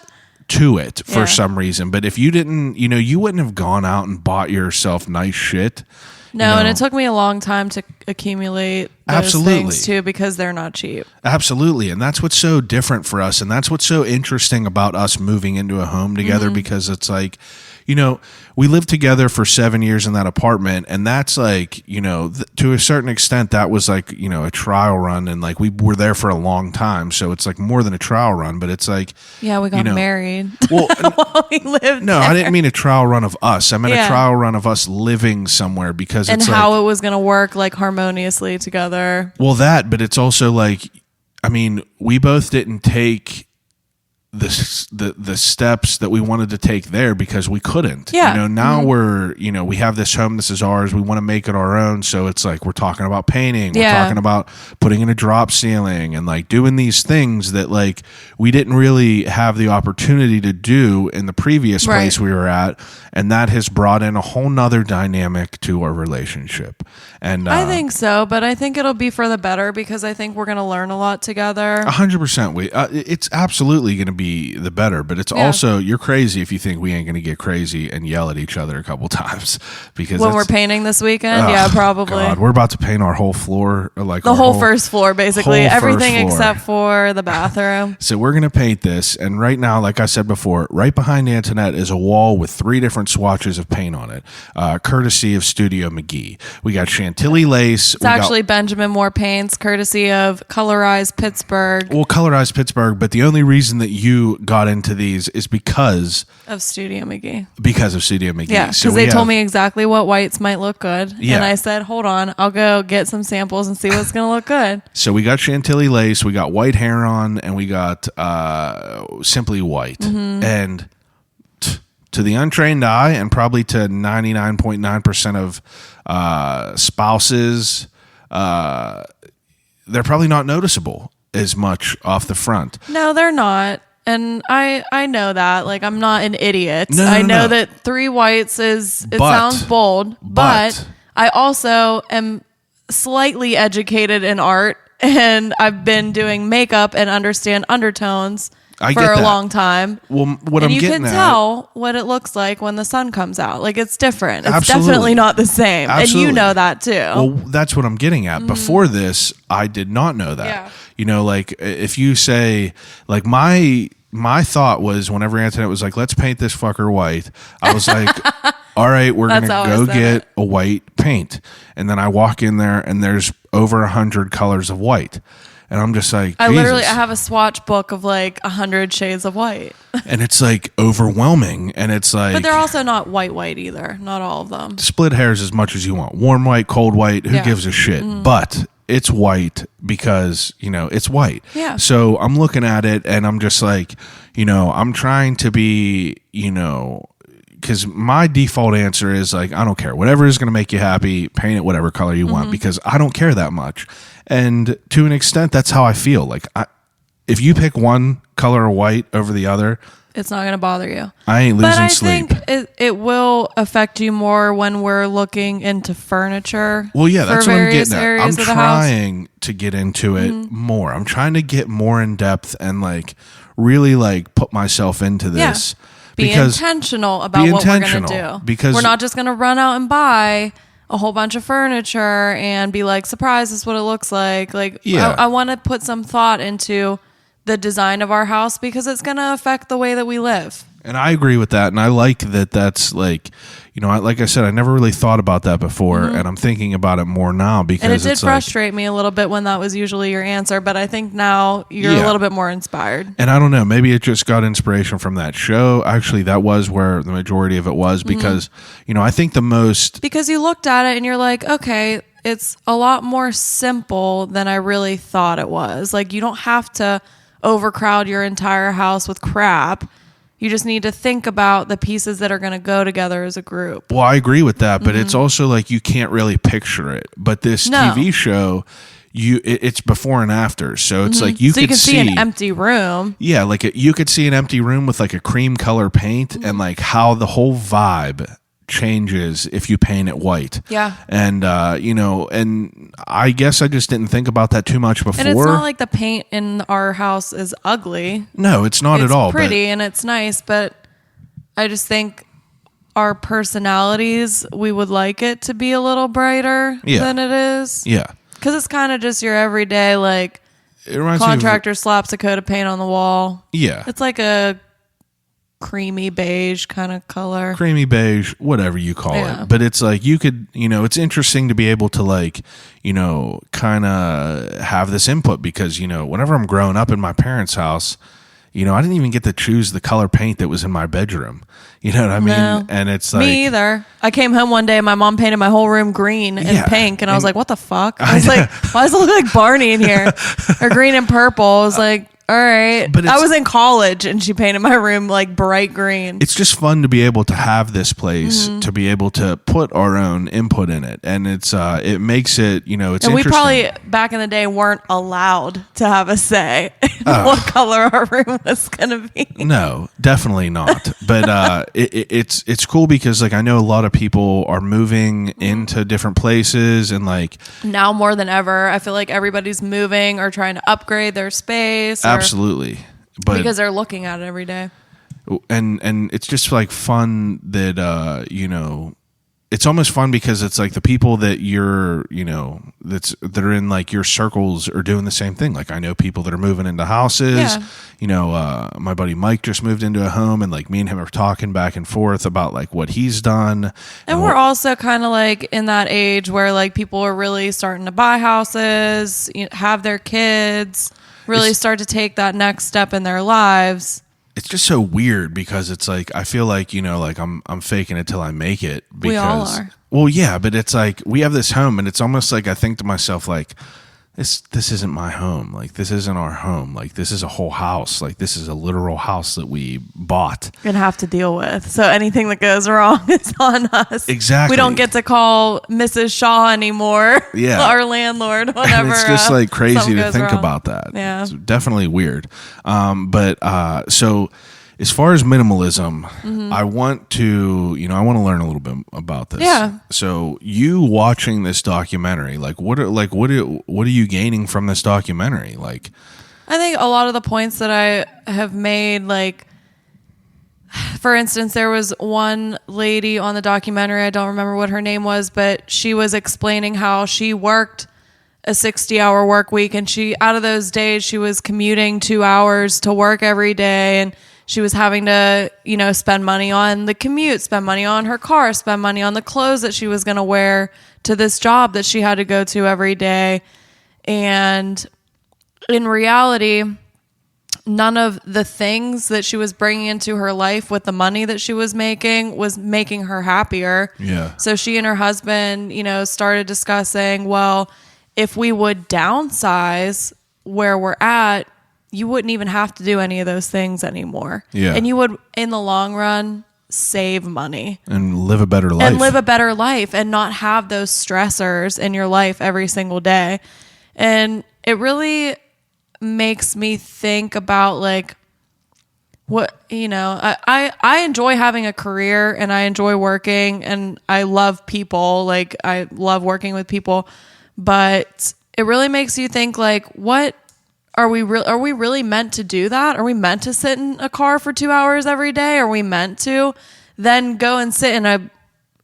to it for some reason. But if you didn't, you wouldn't have gone out and bought yourself nice shit. No, and it took me a long time to accumulate those things too because they're not cheap. Absolutely. And that's what's so different for us. And that's what's so interesting about us moving into a home together because it's like, we lived together for 7 years in that apartment. And that's like, to a certain extent, that was like, a trial run. And like we were there for a long time. So it's like more than a trial run, but it's like. Yeah, we got married. Well, while we lived no, there. I didn't mean a trial run of us. I meant a trial run of us living somewhere because it's how it was going to work like harmoniously together. Well, but it's also like, we both didn't take the steps that we wanted to take there because we couldn't. Yeah. Now we're, we have this home, this is ours, we want to make it our own. So it's like we're talking about painting, we're talking about putting in a drop ceiling and like doing these things that like we didn't really have the opportunity to do in the previous place we were at. And that has brought in a whole nother dynamic to our relationship. And I think so, but I think it'll be for the better because I think we're going to learn a lot together. 100%. It's absolutely going to be the better. But it's also, you're crazy if you think we ain't going to get crazy and yell at each other a couple times. Because when we're painting this weekend, probably. God, we're about to paint our whole floor, like the whole first floor, basically. Everything except for the bathroom. So we're going to paint this. And right now, like I said before, right behind Antonette is a wall with 3 different swatches of paint on it, courtesy of Studio McGee. We got Chantilly lace. It's actually Benjamin Moore Paints, courtesy of Colorized Pittsburgh. Well, Colorized Pittsburgh, but the only reason that you got into these is because of Studio McGee. Because of Studio McGee. Yeah, because they told me exactly what whites might look good. Yeah. And I said, hold on, I'll go get some samples and see what's going to look good. So we got Chantilly lace, we got white heron, and we got simply white. Mm-hmm. And to the untrained eye, and probably to 99.9% of spouses, they're probably not noticeable as much off the front. No, they're not. And I know that. Like, I'm not an idiot. No, I know that 3 whites sounds bold, but I also am slightly educated in art, and I've been doing makeup and understand undertones for a long time. Well, what I'm getting at, you can tell what it looks like when the sun comes out. Like, it's different. It's definitely not the same. Absolutely. And you know that too. Well, that's what I'm getting at. Mm-hmm. Before this, I did not know that. Yeah. You know, like, if you say, like, my thought was, whenever Antonette was like, let's paint this fucker white, I was like, all right, we're going to go get a white paint. And then I walk in there and there's over 100 colors of white. And I'm just like, I have a swatch book of like 100 shades of white. And it's like overwhelming. And it's like, but they're also not white either. Not all of them. Split hairs as much as you want. Warm white, cold white, who gives a shit? Mm-hmm. But it's white because, you know, it's white. Yeah. So I'm looking at it and I'm just like, you know, I'm trying to be, you know, because my default answer is like, I don't care. Whatever is going to make you happy, paint it whatever color you want, because I don't care that much. And to an extent, that's how I feel. Like, if you pick one color of white over the other, it's not going to bother you. I ain't losing sleep. But I think it will affect you more when we're looking into furniture. Well, yeah, that's what I'm getting at. I'm trying house. To get into it more. I'm trying to get more in depth and like really like put myself into this. Yeah. Be intentional about what we're going to do. Because we're not just going to run out and buy a whole bunch of furniture and be like, surprise, this is what it looks like. Like, yeah. I want to put some thought into the design of our house because it's going to affect the way that we live. And I agree with that. And I like that that's like, you know, like I said, I never really thought about that before. And I'm thinking about it more now because and it did frustrate me a little bit when that was usually your answer. But I think now you're a little bit more inspired. And I don't know, maybe it just got inspiration from that show. Actually, that was where the majority of it was because, you know, I think the most... Because you looked at it and you're like, okay, it's a lot more simple than I really thought it was. Like, you don't have to overcrowd your entire house with crap. You just need to think about the pieces that are going to go together as a group. Well, I agree with that, but it's also like you can't really picture it. But this TV show, it's before and after, so it's like you could see an empty room. Yeah, like you could see an empty room with like a cream color paint and like how the whole vibe changes if you paint it white. Yeah. And you know, and I guess I just didn't think about that too much before. And it's not like the paint in our house is ugly. No, it's not at all. It's pretty and it's nice, but I just think our personalities, we would like it to be a little brighter than it is. Yeah. Because it's kind of just your everyday, like, contractor slaps a coat of paint on the wall. Yeah. It's like a creamy beige kind of color. Creamy beige, whatever you call it. But it's like you could, you know, it's interesting to be able to like, you know, kind of have this input because, you know, whenever I'm growing up in my parents' house, you know, I didn't even get to choose the color paint that was in my bedroom. You know what I mean? No. And it's like... Me either. I came home one day and my mom painted my whole room green and pink. And I was like, what the fuck? I was like, why does it look like Barney in here? Or green and purple. I was like... All right. But I was in college and she painted my room like bright green. It's just fun to be able to have this place, to be able to put our own input in it. And it's it makes it, you know, it's and interesting. We probably back in the day weren't allowed to have a say in what color our room was going to be. No, definitely not. But it's cool because like I know a lot of people are moving into different places and like now more than ever, I feel like everybody's moving or trying to upgrade their space. Absolutely. but because they're looking at it every day. And it's just like fun that it's almost fun because it's like the people that you're that are in like your circles are doing the same thing. Like I know people that are moving into houses. My buddy Mike just moved into a home, and like me and him are talking back and forth about like what he's done. And we're also kind of like in that age where like people are really starting to buy houses, have their kids, really start to take that next step in their lives. It's just so weird because it's like I feel like like I'm faking it till I make it. Because, we all are. Well, yeah, but it's like we have this home, and it's almost like I think to myself like this isn't my home. Like this isn't our home. Like this is a whole house. Like this is a literal house that we bought and have to deal with. So anything that goes wrong is on us. Exactly. We don't get to call Mrs. Shaw anymore. Yeah. Our landlord. Whenever and it's just like crazy to think wrong. about that. Yeah. It's definitely weird. So as far as minimalism, I want to learn a little bit about this. Yeah. So you watching this documentary, like what are you gaining from this documentary? Like, I think a lot of the points that I have made, like, for instance, there was one lady on the documentary, I don't remember what her name was, but she was explaining how she worked a 60-hour work week, and out of those days, she was commuting 2 hours to work every day, and she was having to, spend money on the commute, spend money on her car, spend money on the clothes that she was going to wear to this job that she had to go to every day. And in reality, none of the things that she was bringing into her life with the money that she was making her happier. Yeah. So she and her husband, started discussing, well, if we would downsize where we're at, you wouldn't even have to do any of those things anymore. Yeah. And you would, in the long run, save money. And live a better life. And not have those stressors in your life every single day. And it really makes me think about like what, I enjoy having a career, and I enjoy working, and I love people. Like I love working with people, but it really makes you think like, what are we really meant to do that? Are we meant to sit in a car for 2 hours every day? Are we meant to then go and sit in a,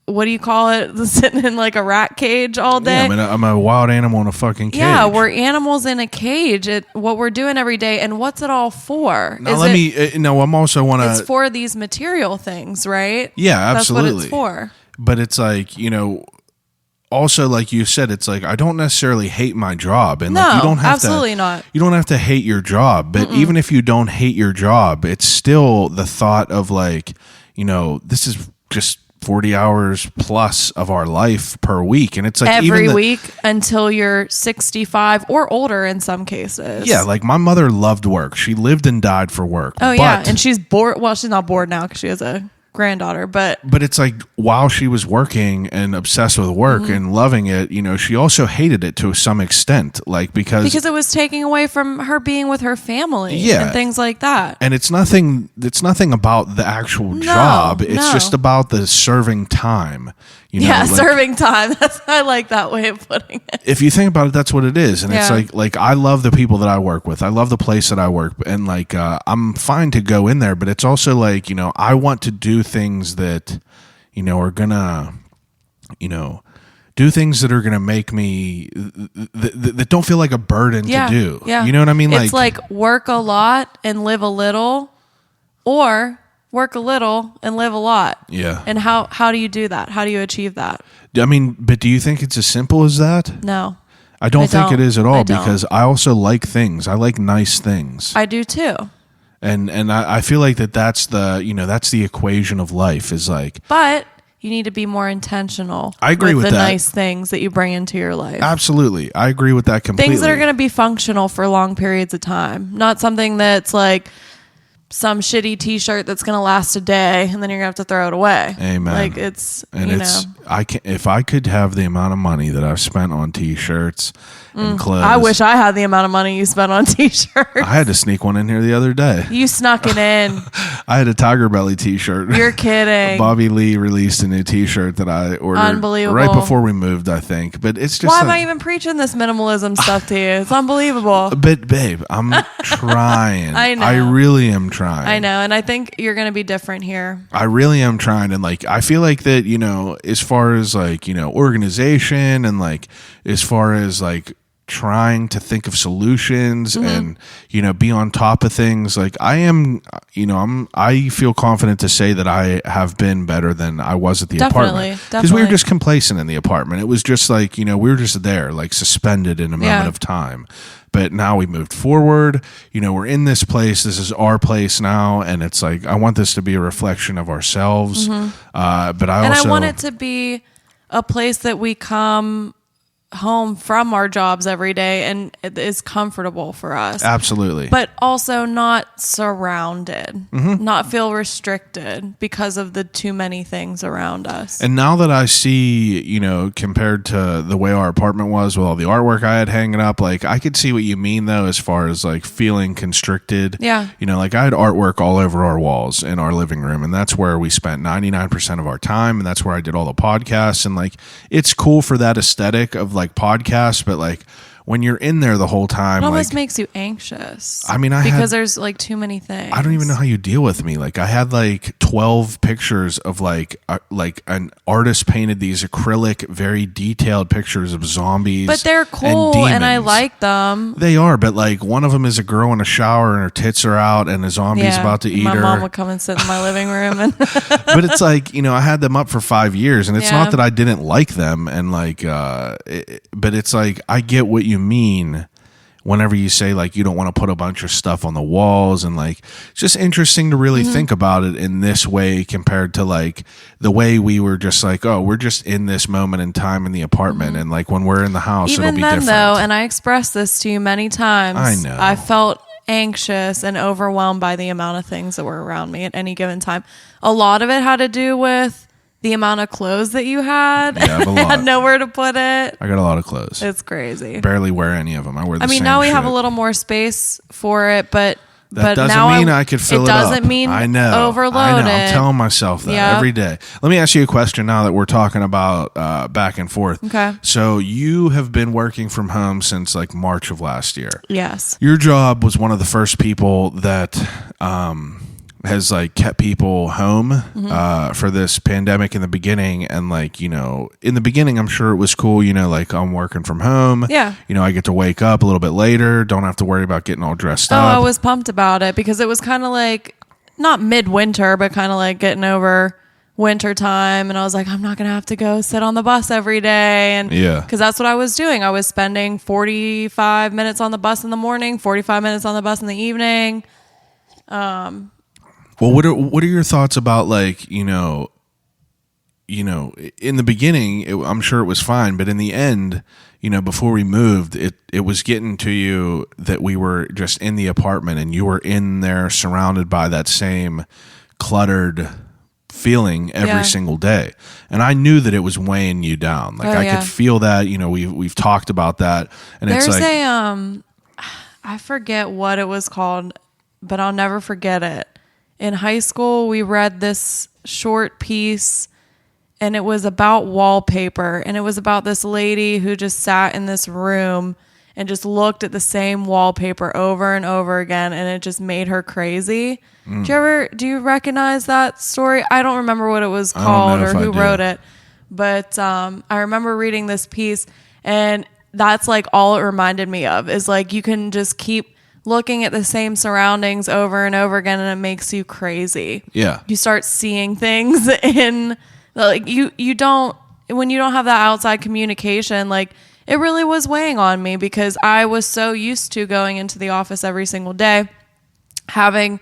what do you call it? Sitting in like a rat cage all day? Yeah, I'm a wild animal in a fucking cage. Yeah, we're animals in a cage. What we're doing every day, and what's it all for? Now I'm also want to. It's for these material things, right? Yeah, absolutely. That's what it's for. But it's like, also, like you said, it's like I don't necessarily hate my job, and like you don't have absolutely to, not. You don't have to hate your job, but even if you don't hate your job, it's still the thought of like, this is just 40 hours plus of our life per week, and it's like every week until you're 65 or older in some cases. Yeah, like my mother loved work; she lived and died for work. Oh yeah, and she's bored. Well, she's not bored now because she has a granddaughter, but it's like while she was working and obsessed with work and loving it, she also hated it to some extent, like because it was taking away from her being with her family and things like that. And it's nothing about the actual job. It's just about the serving time. Serving time. I like that way of putting it. If you think about it, that's what it is. And it's like I love the people that I work with. I love the place that I work, and like I'm fine to go in there, but it's also like, I want to do things that, are gonna, do things that are gonna make me that don't feel like a burden to do. Yeah. You know what I mean? It's like work a lot and live a little, or work a little and live a lot. Yeah. And how do you do that? How do you achieve that? I mean, but do you think it's as simple as that? No. I don't think it is at all, because I also like things. I like nice things. I do too. And I feel like that's the equation of life is like. But you need to be more intentional. I agree with the that. Nice things that you bring into your life. Absolutely. I agree with that completely. Things that are going to be functional for long periods of time. Not something that's like some shitty t-shirt that's going to last a day and then you're going to have to throw it away. Amen. Like it's, if I could have the amount of money that I've spent on t-shirts and clothes. I wish I had the amount of money you spent on t-shirts. I had to sneak one in here the other day. You snuck it in. I had a Tiger Belly t-shirt. You're kidding. Bobby Lee released a new t-shirt that I ordered unbelievable. Right before we moved, I think. But it's just why am I even preaching this minimalism stuff to you? It's unbelievable. But babe, I'm trying. I know. I really am trying. I know, and I think you're going to be different here. I really am trying, and like I feel like that, as far as like, organization and like as far as like trying to think of solutions and be on top of things, like I am, I feel confident to say that I have been better than I was at the apartment, because we were just complacent in the apartment. It was just like, we were just there, like suspended in a moment of time. But now we moved forward, we're in this place, this is our place now, and it's like I want this to be a reflection of ourselves, but I want it to be a place that we come home from our jobs every day and it is comfortable for us. Absolutely. But also not surrounded, not feel restricted because of the too many things around us. And now that I see, compared to the way our apartment was with all the artwork I had hanging up, like I could see what you mean though, as far as like feeling constricted. Yeah. Like I had artwork all over our walls in our living room, and that's where we spent 99% of our time, and that's where I did all the podcasts, and like it's cool for that aesthetic of like podcasts, but like when you're in there the whole time, it almost like, makes you anxious. I mean, because there's like too many things. I don't even know how you deal with me. Like I had like 12 pictures of like an artist painted these acrylic, very detailed pictures of zombies. But they're cool and I like them. They are, but like one of them is a girl in a shower and her tits are out and a zombie's about to eat her. My mom would come and sit in my living room. And but it's like, I had them up for 5 years, and it's not that I didn't like them, and like, but it's like I get what you mean whenever you say like you don't want to put a bunch of stuff on the walls, and like it's just interesting to really think about it in this way compared to like the way we were just like, oh, we're just in this moment in time in the apartment, and like when we're in the house even it'll be then, different. Though, and I expressed this to you many times, I know I felt anxious and overwhelmed by the amount of things that were around me at any given time. A lot of it had to do with the amount of clothes that you had. Yeah, I have a lot. I had nowhere to put it. I got a lot of clothes. It's crazy. Barely wear any of them. I wear the same now we shit. have a little more space for it, but that doesn't mean I could fill it up. It doesn't mean I know. overload I know. it. I'm telling myself that every day. Let me ask you a question now that we're talking about back and forth. Okay. So you have been working from home since like March of last year. Yes. Your job was one of the first people that has like kept people home for this pandemic in the beginning, and like in the beginning I'm sure it was cool, like I'm working from home, I get to wake up a little bit later, don't have to worry about getting all dressed up. I was pumped about it because it was kind of like not midwinter, but kind of like getting over winter time, and I was like, I'm not gonna have to go sit on the bus every day, and because that's what I was doing. I was spending 45 minutes on the bus in the morning, 45 minutes on the bus in the evening. Well, what are your thoughts about like, in the beginning, I'm sure it was fine, but in the end, before we moved, it was getting to you that we were just in the apartment and you were in there surrounded by that same cluttered feeling every single day. And I knew that it was weighing you down. Like I could feel that, we've talked about that, and there's it's like I forget what it was called, but I'll never forget it. In high school, we read this short piece, and it was about wallpaper, and it was about this lady who just sat in this room and just looked at the same wallpaper over and over again, and it just made her crazy. Do you recognize that story? I don't remember what it was called or who wrote it, but I remember reading this piece, and that's like all it reminded me of is like you can just keep looking at the same surroundings over and over again, and it makes you crazy. Yeah. You start seeing things in like you don't, when you don't have that outside communication, like it really was weighing on me because I was so used to going into the office every single day, having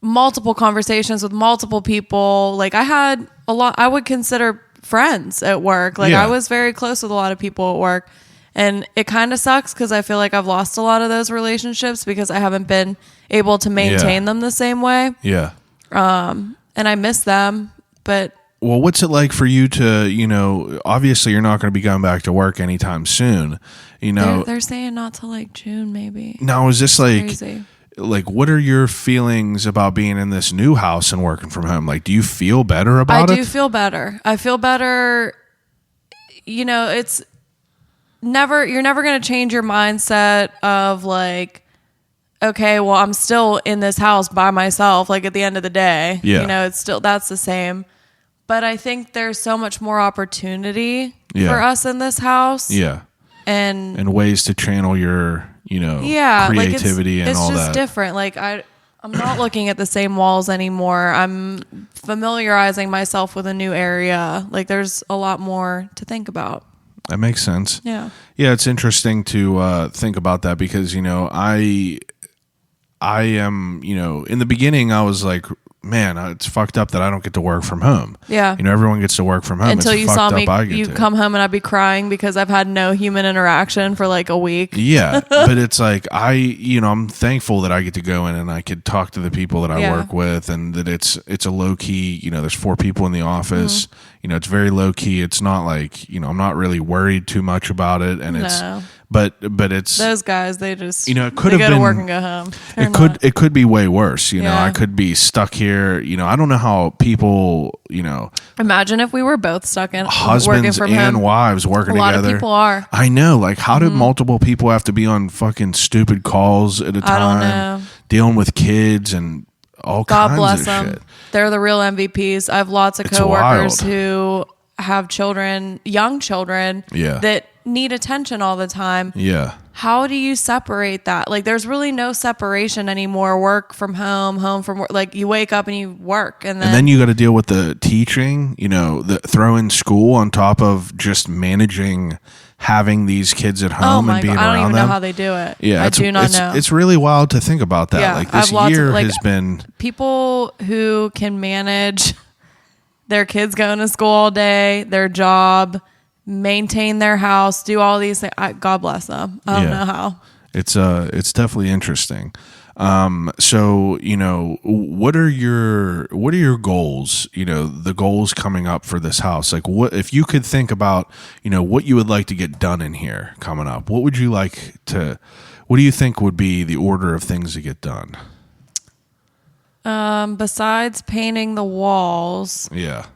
multiple conversations with multiple people. Like I had a lot, I would consider friends at work. Like I was very close with a lot of people at work. And it kind of sucks because I feel like I've lost a lot of those relationships because I haven't been able to maintain them the same way. Yeah. And I miss them, but... Well, what's it like for you to, obviously you're not going to be going back to work anytime soon, They're saying not till like June, maybe. Now, is this Crazy. like, what are your feelings about being in this new house and working from home? Like, do you feel better about it? I do feel better. I feel better. It's you're never going to change your mindset of like, okay, well, I'm still in this house by myself. Like at the end of the day, it's still, that's the same. But I think there's so much more opportunity for us in this house. Yeah. And ways to channel your, creativity and all that. It's just different. Like I'm not looking at the same walls anymore. I'm familiarizing myself with a new area. Like there's a lot more to think about. That makes sense. Yeah. Yeah, it's interesting to think about that because, I am, in the beginning I was like, man, it's fucked up that I don't get to work from home. Yeah. Everyone gets to work from home. Until it's you fucked saw up me, you come home and I'd be crying because I've had no human interaction for like a week. Yeah. But it's like, I'm thankful that I get to go in and I could talk to the people that I work with and that it's a low key, there's 4 people in the office, it's very low key. It's not like, I'm not really worried too much about it. And but it's those guys, they just, it could have go been to work and go home. It could be way worse. I could be stuck here. I don't know how people, imagine if we were both stuck in husbands working from and home. wives working together. A lot of people are. I know. Like, how do multiple people have to be on fucking stupid calls at a time? I don't know. Dealing with kids and all God kinds bless of them. shit. They're the real MVPs. I have lots of coworkers who have children, young children, that need attention all the time. Yeah. How do you separate that? Like, there's really no separation anymore. Work from home from work. Like, you wake up and you work, and then you got to deal with the teaching. The throw in school on top of just managing having these kids at home and being around them. I don't even know how they do it. Yeah, I do not know. It's really wild to think about that. Yeah, like this year has been people who can manage their kids going to school all day, their job, maintain their house, do all these things. God bless them. I don't know how. It's definitely interesting. So, what are your goals, the goals coming up for this house? Like, what, if you could think about, what you would like to get done in here coming up, what do you think would be the order of things to get done? Besides painting the walls. Yeah.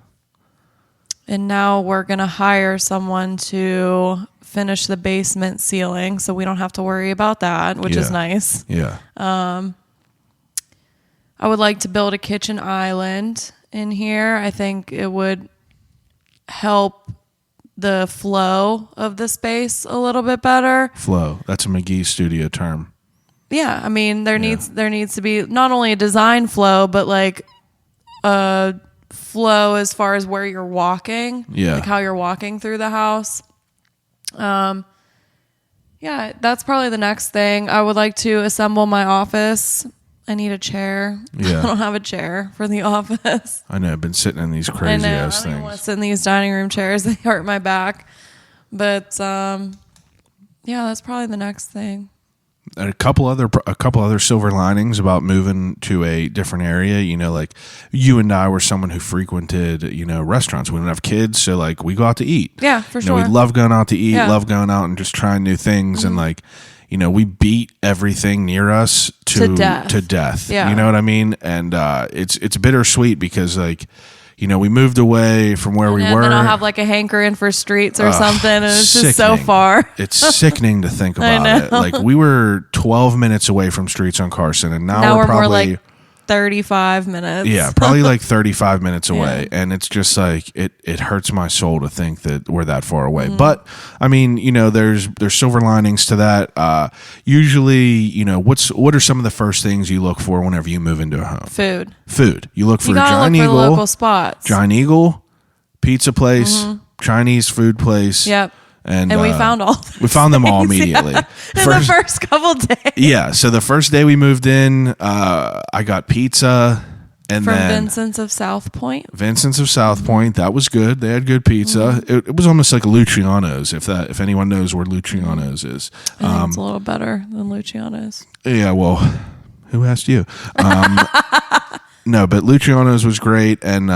And now we're going to hire someone to finish the basement ceiling so we don't have to worry about that, which is nice. Yeah. I would like to build a kitchen island in here. I think it would help the flow of the space a little bit better. Flow. That's a McGee Studio term. Yeah. I mean, there needs to be not only a design flow, but like a flow as far as where you're walking. Yeah. Like how you're walking through the house. Yeah, that's probably the next thing. I would like to assemble my office. I need a chair. Yeah. I don't have a chair for the office. I know. I've been sitting in these crazy ass things. I don't want to sit in these dining room chairs. They hurt my back. But yeah, that's probably the next thing. And a couple other silver linings about moving to a different area. Like you and I were someone who frequented, restaurants. We don't have kids, so like we go out to eat. Yeah, for sure. We love going out to eat, love going out and just trying new things. Mm-hmm. And like, we beat everything near us to death. Yeah. You know what I mean? And it's bittersweet because like, we moved away from where we were. And then I'll have like a hankering for streets or something, and it's just so far. It's sickening to think about it. Like we were 12 minutes away from streets on Carson, and now we're probably more like 35 minutes. Yeah, probably like 35 minutes away. And it's just like it hurts my soul to think that we're that far away. Mm. But I mean, there's silver linings to that. Usually, what are some of the first things you look for whenever you move into a home? Food. You look for a Giant Eagle, the local spots. Giant Eagle, pizza place, Chinese food place. Yep. And we found all those we found them all immediately. In the first couple days. Yeah. So the first day we moved in, I got pizza. And from then Vincent's of South Point. Vincent's of South Point, that was good. They had good pizza. It was almost like a Luciano's, if anyone knows where Luciano's is. I think it's a little better than Luciano's. Yeah, well, who asked you? No, but Luciano's was great, and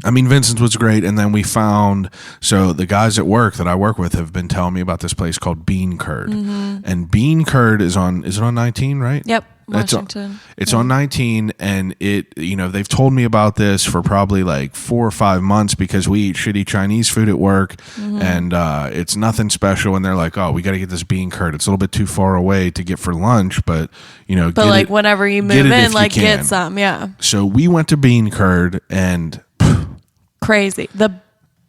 Vincent's was great, and then we found, so the guys at work that I work with have been telling me about this place called Bean Curd. And Bean Curd is it on 19, right? Yep, Washington. It's on 19, and they've told me about this for probably like 4 or 5 months because we eat shitty Chinese food at work, and it's nothing special, and they're like, oh, we got to get this Bean Curd. It's a little bit too far away to get for lunch, but whenever you move in, like get some, yeah. So we went to Bean Curd, and crazy. The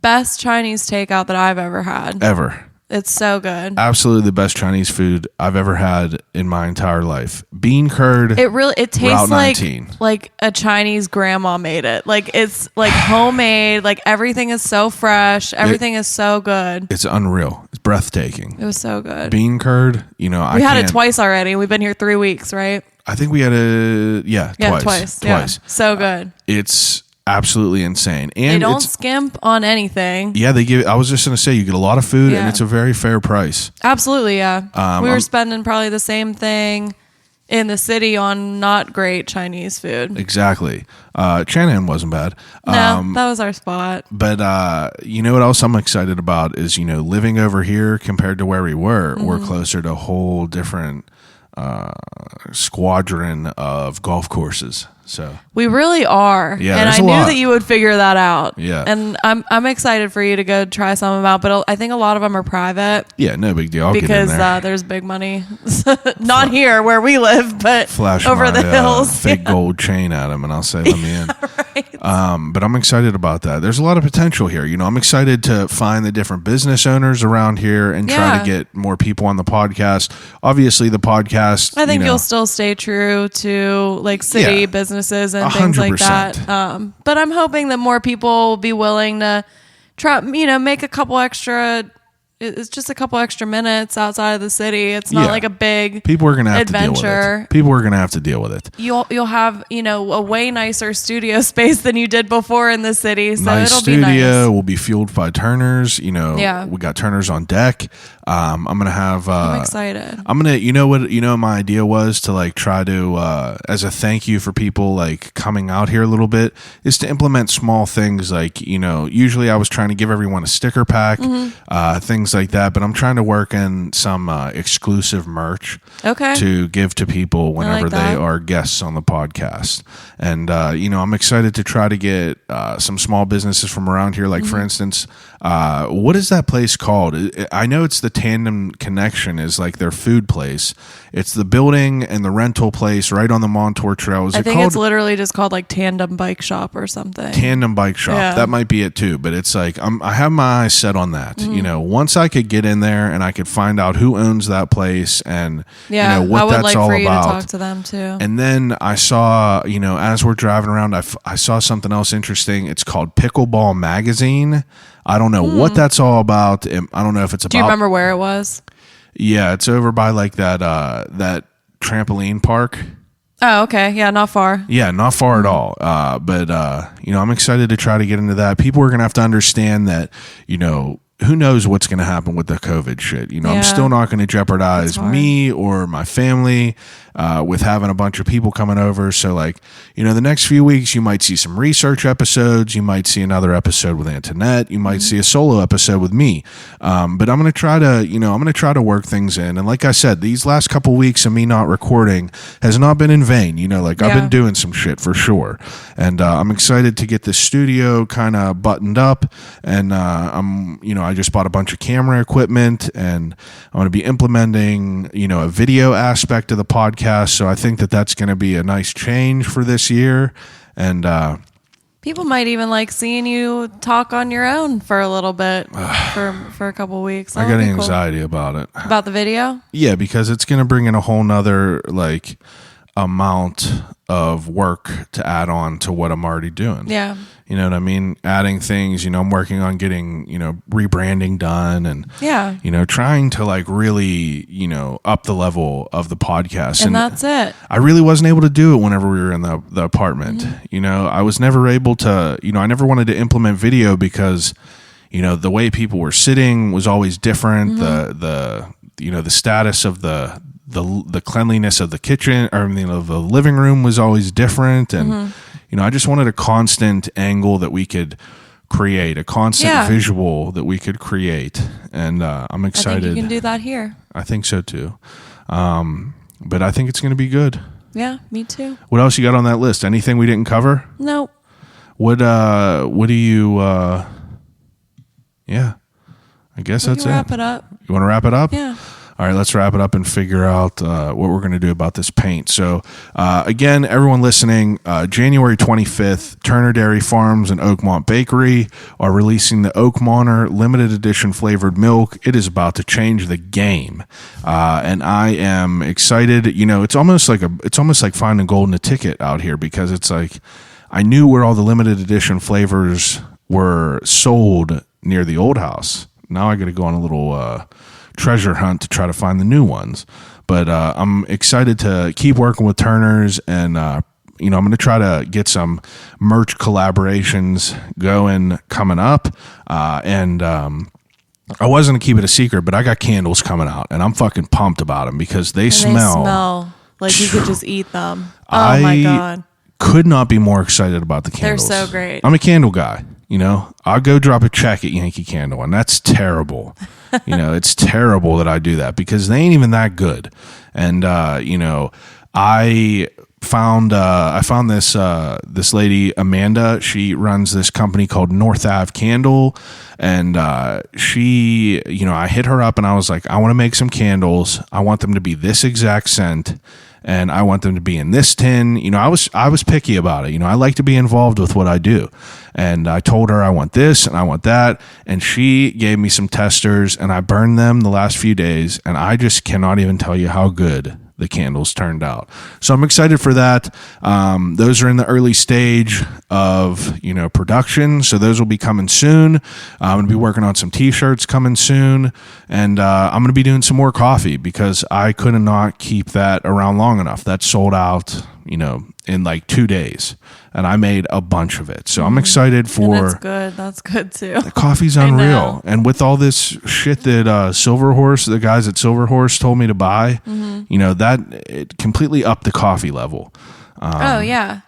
best Chinese takeout that I've ever had. Ever. It's so good. Absolutely the best Chinese food I've ever had in my entire life. Bean Curd. It tastes like a Chinese grandma made it. Like it's like homemade. Like everything is so fresh. Everything is so good. It's unreal. It's breathtaking. It was so good. Bean Curd, we had it twice already. We've been here 3 weeks, right? I think we had twice. Yeah. So good. It's absolutely insane, and they don't skimp on anything. Yeah, I was just gonna say, you get a lot of food, and it's a very fair price. Absolutely, yeah. We were spending probably the same thing in the city on not great Chinese food. Exactly. Chang'an wasn't bad. No, that was our spot. But you know what else I'm excited about is living over here compared to where we were. We're closer to a whole different squadron of golf courses. So we really are. Yeah, and I knew that you would figure that out. Yeah. And I'm excited for you to go try some of them out, but I think a lot of them are private. Yeah, no big deal. I'll because get in there. There's big money. Not here where we live, but flash over the hills. Fake gold chain at them, and I'll say, let me in. Right. But I'm excited about that. There's a lot of potential here. I'm excited to find the different business owners around here and try to get more people on the podcast. Obviously, the podcast. I think you'll still stay true to like city businesses and things 100%. like that. But I'm hoping that more people will be willing to try, make a couple extra. It's just a couple extra minutes outside of the city. It's not like a big people are gonna have adventure. To deal with it. People are gonna have to deal with it. You'll have a way nicer studio space than you did before in the city. So nice it'll studio. be nice. Will be fueled by Turners. We got Turners on deck. I'm gonna have. I'm excited. I'm gonna. You know what? My idea was to like try to as a thank you for people like coming out here a little bit is to implement small things like usually I was trying to give everyone a sticker pack, things like that, but I'm trying to work in some exclusive merch to give to people whenever they are guests on the podcast. And I'm excited to try to get some small businesses from around here, like for instance, what is that place called? I know it's the Tandem Connection is like their food place. It's the building and the rental place right on the Montour Trail. I think it's literally just called like Tandem Bike Shop or something. Tandem Bike Shop. Yeah. That might be it too. But it's like I have my eyes set on that. Once I could get in there and I could find out who owns that place and what I would that's like all for you about. to talk to them too. And then I saw, as we're driving around, I saw something else interesting. It's called Pickleball Magazine. I don't know what that's all about. I don't know if it's about. Do you remember where it was? Yeah, it's over by like that trampoline park. Oh, okay. Yeah, not far. Yeah, not far at all. But I'm excited to try to get into that. People are going to have to understand that, who knows what's going to happen with the COVID shit. I'm still not going to jeopardize me or my family with having a bunch of people coming over. So the next few weeks, you might see some research episodes. You might see another episode with Antonette. You might see a solo episode with me. But I'm going to try to, work things in. And like I said, these last couple weeks of me not recording has not been in vain. I've been doing some shit for sure. And I'm excited to get the studio kind of buttoned up. And I just bought a bunch of camera equipment, and I'm going to be implementing, a video aspect of the podcast. So I think that that's going to be a nice change for this year. And people might even like seeing you talk on your own for a little bit for a couple weeks. I got anxiety about it. About the video? Yeah, because it's going to bring in a whole nother amount of work to add on to what I'm already doing. Yeah. You know what I mean? Adding things, I'm working on getting, rebranding done and, trying to like really, up the level of the podcast. And that's it. I really wasn't able to do it whenever we were in the apartment. Mm-hmm. I was never able to, I never wanted to implement video because, the way people were sitting was always different. Mm-hmm. The status of the cleanliness of the kitchen or the living room was always different. And, I just wanted a constant angle that we could create, a constant visual that we could create. And I'm excited. I think you can do that here. I think so too. But I think it's going to be good. Yeah, me too. What else you got on that list? Anything we didn't cover? Nope. What do you, I guess that's it. Wrap it up. You want to wrap it up? Yeah. All right, let's wrap it up and figure out what we're going to do about this paint. So, again, everyone listening, January 25th, Turner Dairy Farms and Oakmont Bakery are releasing the Oakmonter limited edition flavored milk. It is about to change the game, and I am excited. It's almost like finding gold in a ticket out here because it's like I knew where all the limited edition flavors were sold near the old house. Now I got to go on a little treasure hunt to try to find the new ones, but I'm excited to keep working with Turner's, and I'm going to try to get some merch collaborations going coming up, and I wasn't going to keep it a secret, but I got candles coming out, and I'm fucking pumped about them because they smell like you could just eat them. Oh my God, could not be more excited about the candles. They're so great. I'm a candle guy. I'll go drop a check at Yankee Candle, and that's terrible. It's terrible that I do that because they ain't even that good. And I found this lady Amanda. She runs this company called North Ave Candle, and she, I hit her up and I was like, I want to make some candles. I want them to be this exact scent. And I want them to be in this tin. I was picky about it. I like to be involved with what I do. And I told her I want this and I want that. And she gave me some testers and I burned them the last few days. And I just cannot even tell you how good the candles turned out. So I'm excited for that. Those are in the early stage of, production. So those will be coming soon. I'm going to be working on some t-shirts coming soon. And I'm going to be doing some more coffee because I could not keep that around long enough. That sold out, in like 2 days. And I made a bunch of it. So I'm excited for... And that's good. That's good too. The coffee's unreal. And with all this shit that Silver Horse, the guys at Silver Horse told me to buy, that it completely upped the coffee level. Oh, yeah.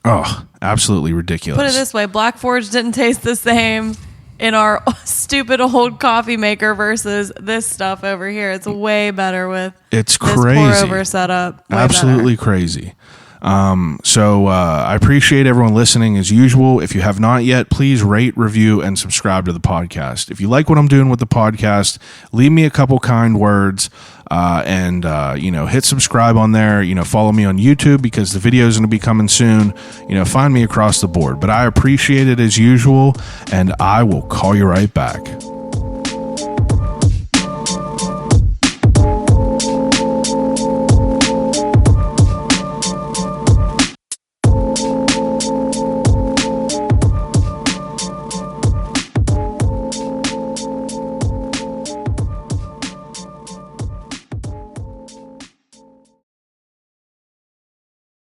Oh, absolutely ridiculous. Put it this way. Black Forge didn't taste the same in our stupid old coffee maker versus this stuff over here. It's way better with this pour over setup. Way absolutely better. Crazy. So I appreciate everyone listening as usual. If you have not yet, please rate, review, and subscribe to the podcast. If you like what I'm doing with the podcast, leave me a couple kind words, and hit subscribe on there. Follow me on YouTube because the video is going to be coming soon. Find me across the board, but I appreciate it as usual, and I will call you right back.